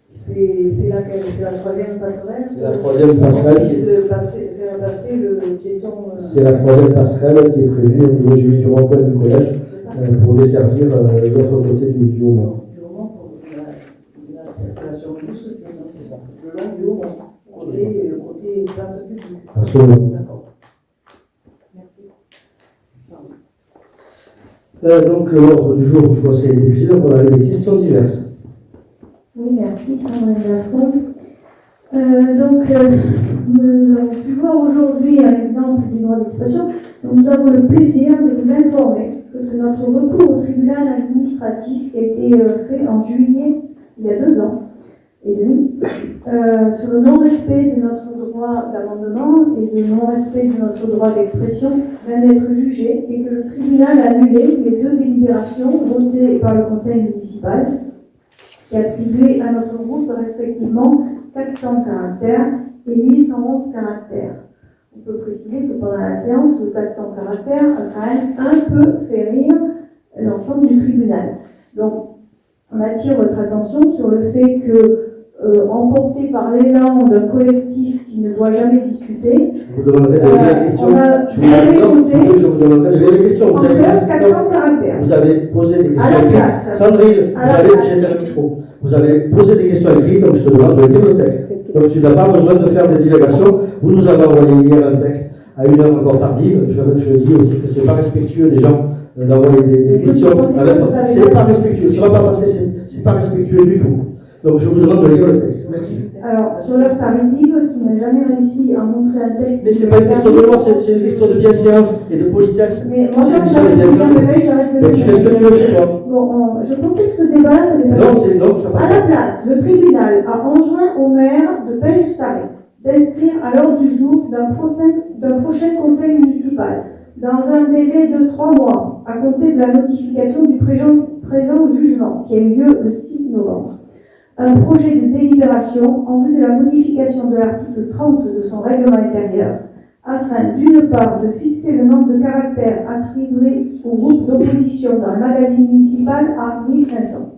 c'est laquelle? C'est la 3e passerelle? C'est la 3e passerelle. Faire passer le piéton. C'est la 3e passerelle qui est prévue au niveau du rond-point du collège pour desservir l'autre côté du Haut-Mont. Du Haut-Mont pour la circulation douce, le long du Haut-Mont, côté place publique. Absolument. D'accord. Donc l'ordre du jour du conseil est épuisé, donc on avait des questions diverses. Oui, merci Sandrine Lafont. Nous avons pu voir aujourd'hui un exemple du droit d'expression. Donc, nous avons le plaisir de vous informer que notre recours au tribunal administratif qui a été fait en juillet, il y a 2 ans et demi, sur le non-respect de notre droit d'amendement et de non-respect de notre droit d'expression vient d'être jugé et que le tribunal a annulé les 2 délibérations votées par le conseil municipal qui attribuait à notre groupe respectivement 400 caractères et 1111 caractères. On peut préciser que pendant la séance, le 400 caractères a quand même un peu fait rire l'ensemble du tribunal. Donc, on attire votre attention sur le fait que, emporté par l'élan d'un collectif qui ne doit jamais discuter, Je vous demanderai de lire les questions. Je vous demanderai de lire les questions. en clair 400 caractères. Vous avez posé des questions À la écrites. place. Sandrine, À la j'ai place. fait le micro. Vous avez posé des questions écrites, donc je te demande de lire le texte. Donc tu n'as pas besoin de faire des dilégations. Vous nous avez envoyé hier un texte à une heure encore tardive. Je dis aussi que ce n'est pas respectueux des gens d'envoyer des questions. C'est pas respectueux. Si on ne va pas passer, c'est pas respectueux du tout. Donc je vous demande de lire le texte. Merci. Alors, sur l'heure tardive, tu n'as jamais réussi à montrer un texte. Mais ce n'est pas une question de loi, c'est une question de bienséance et de politesse. Mais moi, C'est une quand question de j'arrête de bienséance. lire le mail, j'arrête de Mais lire tu le fais ce que tu veux chez toi. Bon, je pensais que ce débat-là n'avait pas Non, lieu. non, ça passe À la pas. place, le tribunal a enjoint au maire de Pin-Justaré d'inscrire à l'ordre du jour d'un prochain conseil municipal, dans un délai de 3 mois, à compter de la notification du présent jugement, qui a eu lieu le 6 novembre, un projet de délibération en vue de la modification de l'article 30 de son règlement intérieur, afin d'une part de fixer le nombre de caractères attribués au groupe d'opposition dans le magazine municipal à 1500.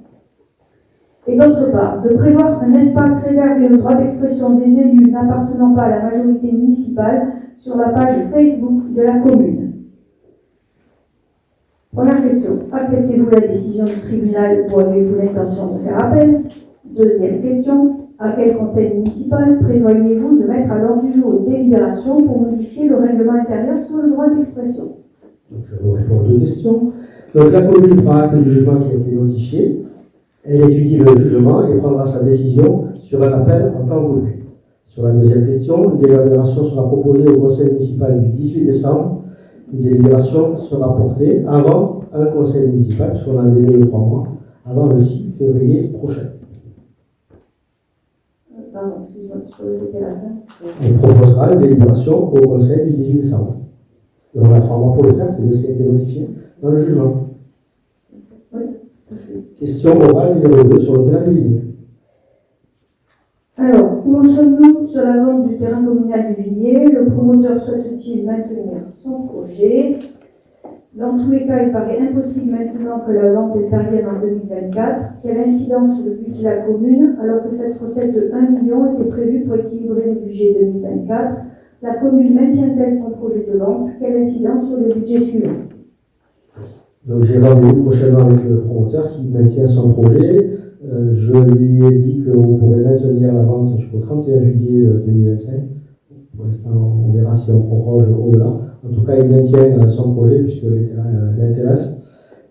Et d'autre part, de prévoir un espace réservé au droit d'expression des élus n'appartenant pas à la majorité municipale sur la page Facebook de la commune. Première question, acceptez-vous la décision du tribunal ou avez-vous l'intention de faire appel? Deuxième question, à quel conseil municipal prévoyez-vous de mettre à l'ordre du jour une délibération pour modifier le règlement intérieur sur le droit d'expression? Donc, je vous réponds aux deux questions. Donc, la commune prend acte du jugement qui a été notifié. Elle étudie le jugement et prendra sa décision sur un appel en temps voulu. Sur la deuxième question, une délibération sera proposée au conseil municipal du 18 décembre. Une délibération sera portée avant un conseil municipal, puisqu'on a un délai de 3 mois, avant le 6 février prochain. Pardon, excusez-moi, je peux répéter la fin. On proposera une délibération au conseil du 18 décembre. Et on a 3 mois pour le faire, c'est de ce qui a été notifié dans le jugement. Question orale numéro 2 sur le terrain de Villiers. Alors, où en sommes-nous sur la vente du terrain communal du Villiers? Le promoteur souhaite-t-il maintenir son projet? Dans tous les cas, il paraît impossible maintenant que la vente intervienne en 2024. Quelle incidence sur le budget de la commune, alors que cette recette de 1 million était prévue pour équilibrer le budget 2024? La commune maintient-elle son projet de vente? Quelle incidence sur le budget suivant? Donc j'ai rendez-vous prochainement avec le promoteur qui maintient son projet. Je lui ai dit qu'on pourrait maintenir la vente jusqu'au 31 juillet 2025. Pour l'instant, on verra si on proroge au-delà. En tout cas, il maintient son projet puisque les terrains l'intéressent.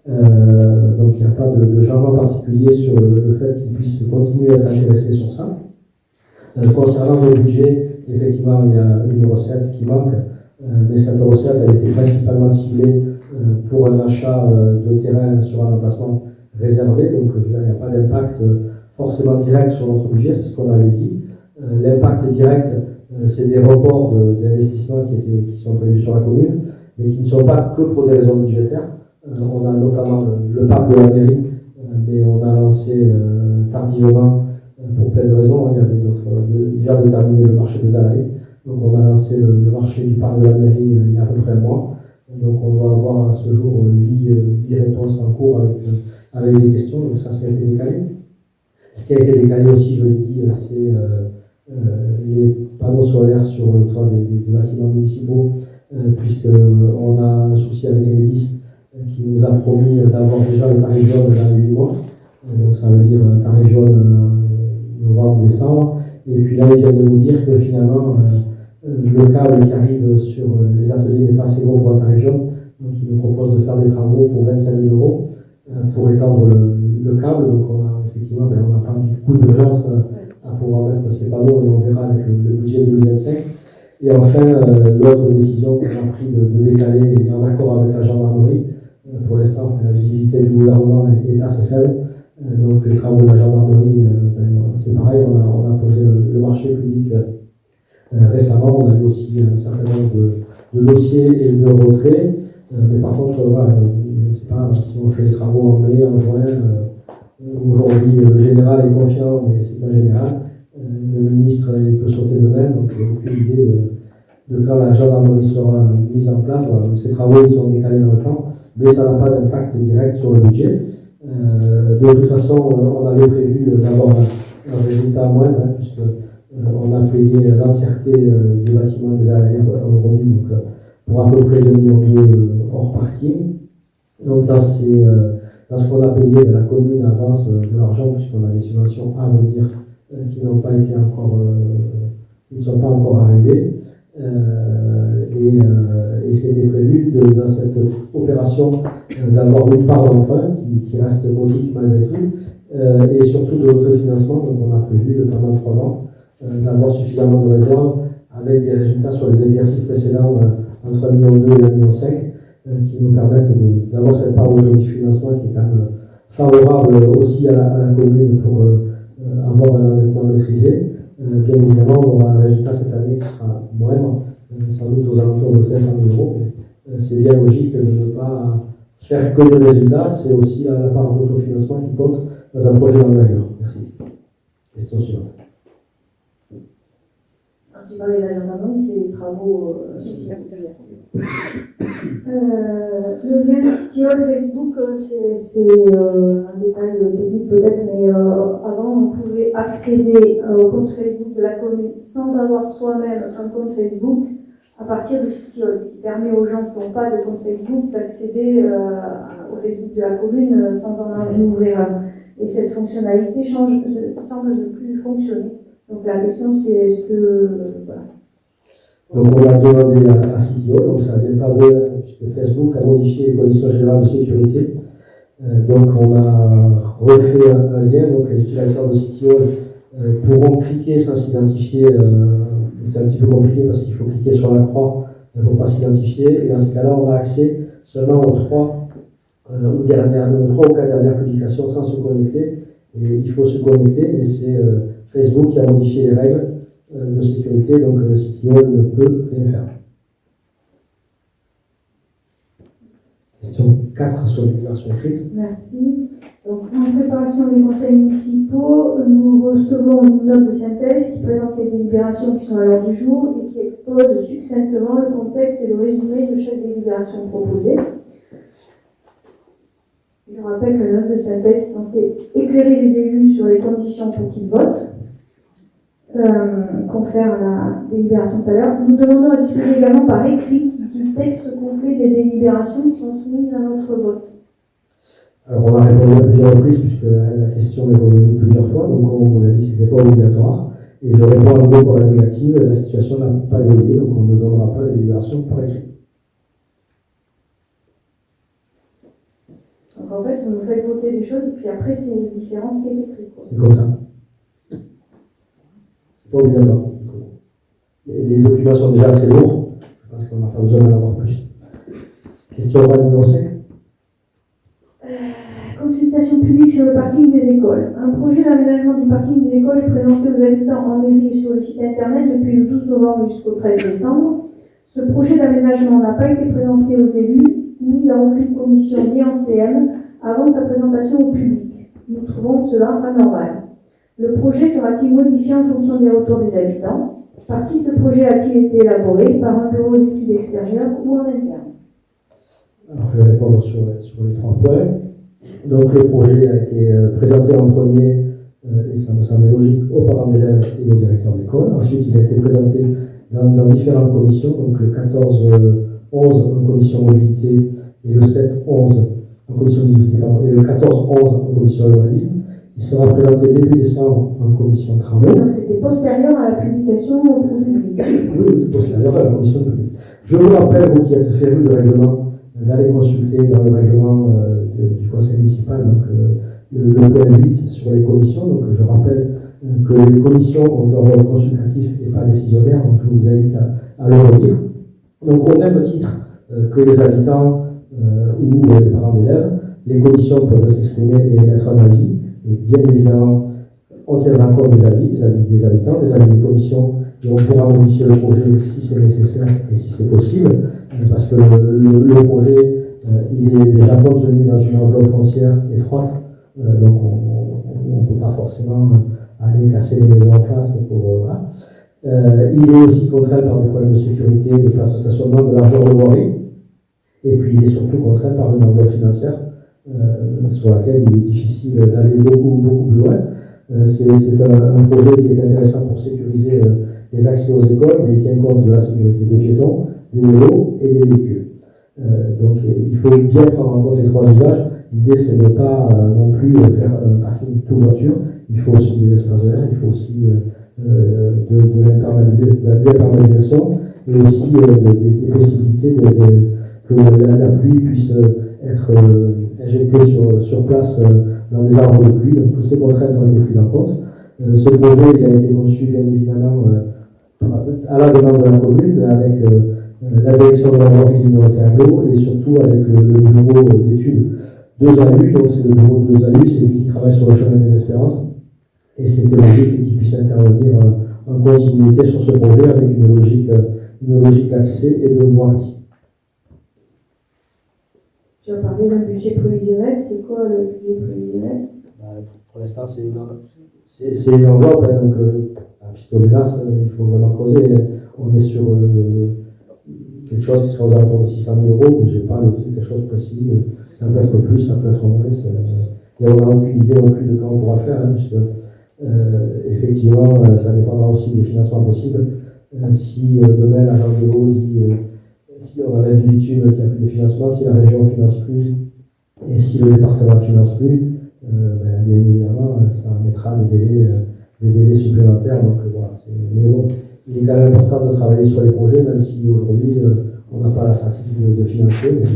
Donc il n'y a pas de changement particulier sur le fait qu'il puisse continuer à être intéressé sur ça. Concernant le budget, effectivement, il y a une recette qui manque, mais cette recette a été principalement ciblée pour un achat de terrain sur un emplacement réservé, donc il n'y a pas d'impact forcément direct sur notre budget, c'est ce qu'on avait dit. L'impact direct, c'est des reports d'investissements qui sont prévus sur la commune, mais qui ne sont pas que pour des raisons budgétaires. On a notamment le parc de la mairie, mais on a lancé tardivement pour plein de raisons. Il y avait déjà déterminé le marché des allées, donc on a lancé le marché du parc de la mairie il y a à peu près un mois. Donc on doit avoir à ce jour 8 réponses en cours avec des questions, donc ça a été décalé. Ce qui a été décalé aussi, je l'ai dit, c'est les panneaux solaires sur le toit des bâtiments municipaux, puisqu'on a un souci avec Enedis qui nous a promis d'avoir déjà le tarif jaune dans les 8 mois. Donc ça veut dire un tarif jaune novembre-décembre. Et puis là, ils viennent de nous dire que finalement, le câble qui arrive sur les ateliers n'est pas assez bon pour un tarif jaune, donc ils nous proposent de faire des travaux pour 25 000 € pour étendre le câble. Donc effectivement, on n'a pas du coup d'urgence à pouvoir mettre ces panneaux et on verra avec le budget 2025. Et enfin, l'autre décision qu'on a pris de décaler et en accord avec la gendarmerie, pour l'instant, la visibilité du gouvernement est assez faible. Donc les travaux de la gendarmerie, c'est pareil, on a posé le marché public. Récemment, on a eu aussi un certain nombre de dossiers et de retraits, mais par contre, je ne sais pas si on fait les travaux en mai, en juin. Aujourd'hui, le général est confiant, mais c'est un général. Le ministre, il peut sauter demain, donc aucune idée de quand la gendarmerie sera mise en place. Voilà, donc ces travaux ils sont décalés dans le temps, mais ça n'a pas d'impact direct sur le budget. De toute façon, on avait prévu d'avoir un résultat moindre, hein, puisque on a payé l'entièreté du bâtiment des ALR Euromis, donc pour à peu près 2,2 millions hors parking. Donc dans ce qu'on a payé, la commune avance de l'argent, puisqu'on a des subventions à venir qui n'ont pas été encore, qui ne sont pas encore arrivées. Et c'était prévu dans cette opération d'avoir une part d'emprunt qui reste modique malgré tout, et surtout de l'autofinancement. Donc on a prévu pendant 3 ans d'avoir suffisamment de réserves avec des résultats sur les exercices précédents entre 1,2 million et 1,5 million qui nous permettent d'avoir cette part d'autofinancement qui est quand même favorable aussi à la commune pour avoir un endettement maîtrisé. Bien évidemment, on aura un résultat cette année qui sera moindre, sans doute aux alentours de 500 000 €. Mais c'est bien logique de ne pas faire que des résultats, c'est aussi la part d'autofinancement qui compte dans un projet d'envergure. Merci. Question suivante. Quand tu parlais de la gendarmerie, c'est les travaux. Le lien City Hall Facebook, c'est un détail technique peut-être, mais avant on pouvait accéder au compte Facebook de la commune sans avoir soi-même un compte Facebook à partir de City Hall, ce qui permet aux gens qui n'ont pas de compte Facebook d'accéder au Facebook de la commune sans en ouvrir un. Et cette fonctionnalité semble ne plus fonctionner. Donc la question c'est est-ce que... voilà. Donc on a demandé à City Hall, donc ça vient pas de puisque Facebook a modifié les conditions générales de sécurité. Donc on a refait un lien, donc les utilisateurs de City Hall pourront cliquer sans s'identifier. C'est un petit peu compliqué parce qu'il faut cliquer sur la croix pour ne pas s'identifier. Et dans ce cas-là, on a accès seulement aux 3 ou 4 dernières publications sans se connecter. Et il faut se connecter, mais c'est Facebook qui a modifié les règles de sécurité, donc City Hall ne peut rien faire. Question 4 sur les versions écrites. Merci. Donc, en préparation des conseils municipaux, nous recevons une note de synthèse qui présente les délibérations qui sont à l'ordre du jour et qui expose succinctement le contexte et le résumé de chaque délibération proposée. Je rappelle que la note de synthèse est censée éclairer les élus sur les conditions pour qu'ils votent, confère la délibération tout à l'heure. Nous demandons à disposer également par écrit du texte complet des délibérations qui sont soumises à notre vote. Alors on a répondu à plusieurs reprises puisque la question est revenue plusieurs fois, donc on vous a dit que ce n'était pas obligatoire. Et je réponds à nouveau pour la négative, la situation n'a pas évolué, donc on ne donnera pas la délibération par écrit. Donc en fait, vous nous faites voter des choses et puis après c'est une différence qui est écrite. C'est comme ça. C'est pas obligatoire. Les documents sont déjà assez lourds, je pense qu'on n'a pas besoin d'en avoir plus. Question orale numéro 5. Consultation publique sur le parking des écoles. Un projet d'aménagement du parking des écoles est présenté aux habitants en mairie et sur le site internet depuis le 12 novembre jusqu'au 13 décembre. Ce projet d'aménagement n'a pas été présenté aux élus, ni dans aucune commission, ni en CM, avant sa présentation au public. Nous trouvons cela anormal. Le projet sera-t-il modifié en fonction des retours des habitants? Par qui ce projet a-t-il été élaboré? Par un bureau d'études extérieures ou en interne? Alors je vais répondre sur les 3 points. Donc le projet a été présenté en premier, et ça me semblait logique, aux parents d'élèves et aux directeurs d'école. Ensuite, il a été présenté dans différentes commissions, donc le 14-11 en commission mobilité et le 7-11 en commission mobilité, et le 14-11 en commission urbanisme. Il sera présenté début décembre en commission travaux. Donc c'était postérieur à la publication au public. Oui, postérieur à la commission publique. Je vous rappelle, vous qui êtes férus de règlement, d'aller consulter dans le règlement du conseil municipal, donc le point 8 sur les commissions. Donc je rappelle que les commissions ont un rôle consultatif et pas décisionnaire, donc je vous invite à le relire. Donc au même titre que les habitants ou les parents d'élèves, les commissions peuvent s'exprimer et émettre un avis. Et bien évidemment, on tiendra compte des avis des habitants, des avis des commissions, et on pourra modifier le projet si c'est nécessaire et si c'est possible, parce que le projet il est déjà contenu dans une enveloppe foncière étroite, donc on ne peut pas forcément aller casser les maisons en face pour voilà. Il est aussi contraint par des problèmes de sécurité, de place de stationnement, de largeur de voirie. Et puis il est surtout contraint par une enveloppe financière sur laquelle il est difficile d'aller beaucoup plus loin. C'est un projet qui est intéressant pour sécuriser les accès aux écoles, mais il tient compte de la sécurité des piétons, des vélos et des véhicules. Donc il faut bien prendre en compte les trois usages. L'idée c'est de ne pas non plus faire un parking tout voiture. Il faut aussi des espaces verts, il faut aussi de la désimperméabilisation et aussi des possibilités que la pluie puisse être injectée sur place dans les arbres de pluie. Donc toutes ces contraintes ont été prises en compte. Ce projet il a été conçu bien évidemment à la demande de la commune avec la direction de la voirie du Nord-Tableau et surtout avec le bureau d'études 2AU. Donc c'est le bureau de 2AU, c'est lui qui travaille sur le chemin des Espérances. Et c'était logique qu'il puisse intervenir en continuité sur ce projet avec une logique d'accès et de voirie. Tu as parlé d'un budget prévisionnel, c'est quoi le budget prévisionnel? Pour l'instant, c'est une enveloppe, hein, donc à Pistolet-Nas, il faut vraiment creuser. On est sur quelque chose qui serait aux alentours de 600 000 €, mais je n'ai pas noté quelque chose de précis. Ça peut être plus, ça peut être moins. Et on n'a aucune idée non plus de quand on pourra le faire, hein, puisque effectivement, ça dépendra aussi des financements possibles. Si demain l'agent de l'eau dit si on enlève du bitume qu'il n'y a plus de financement, si la région ne finance plus et si le département ne finance plus, bien évidemment, ça mettra des délais supplémentaires. Donc, voilà, mais bon, il est quand même important de travailler sur les projets, même si aujourd'hui on n'a pas la certitude de financer, mais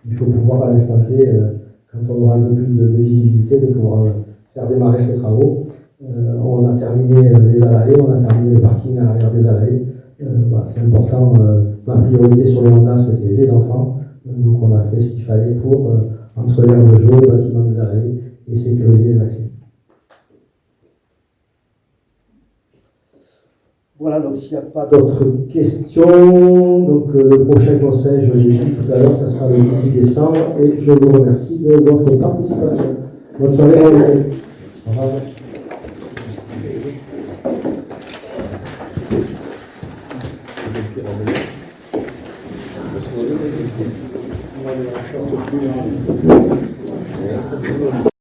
il faut pouvoir à l'instant T, quand on aura un peu plus de visibilité, de pouvoir faire démarrer ces travaux. On a terminé les allées, on a terminé le parking à l'arrière des allées. Voilà, c'est important. Ma priorité sur le mandat, c'était les enfants. Donc on a fait ce qu'il fallait pour, entre l'aire de jeu, le bâtiment des allées et sécuriser l'accès. Voilà, donc s'il n'y a pas d'autres questions, donc le prochain conseil, je l'ai dit tout à l'heure, ça sera le 18 décembre et je vous remercie de votre participation. Bonne soirée à vous. Au revoir.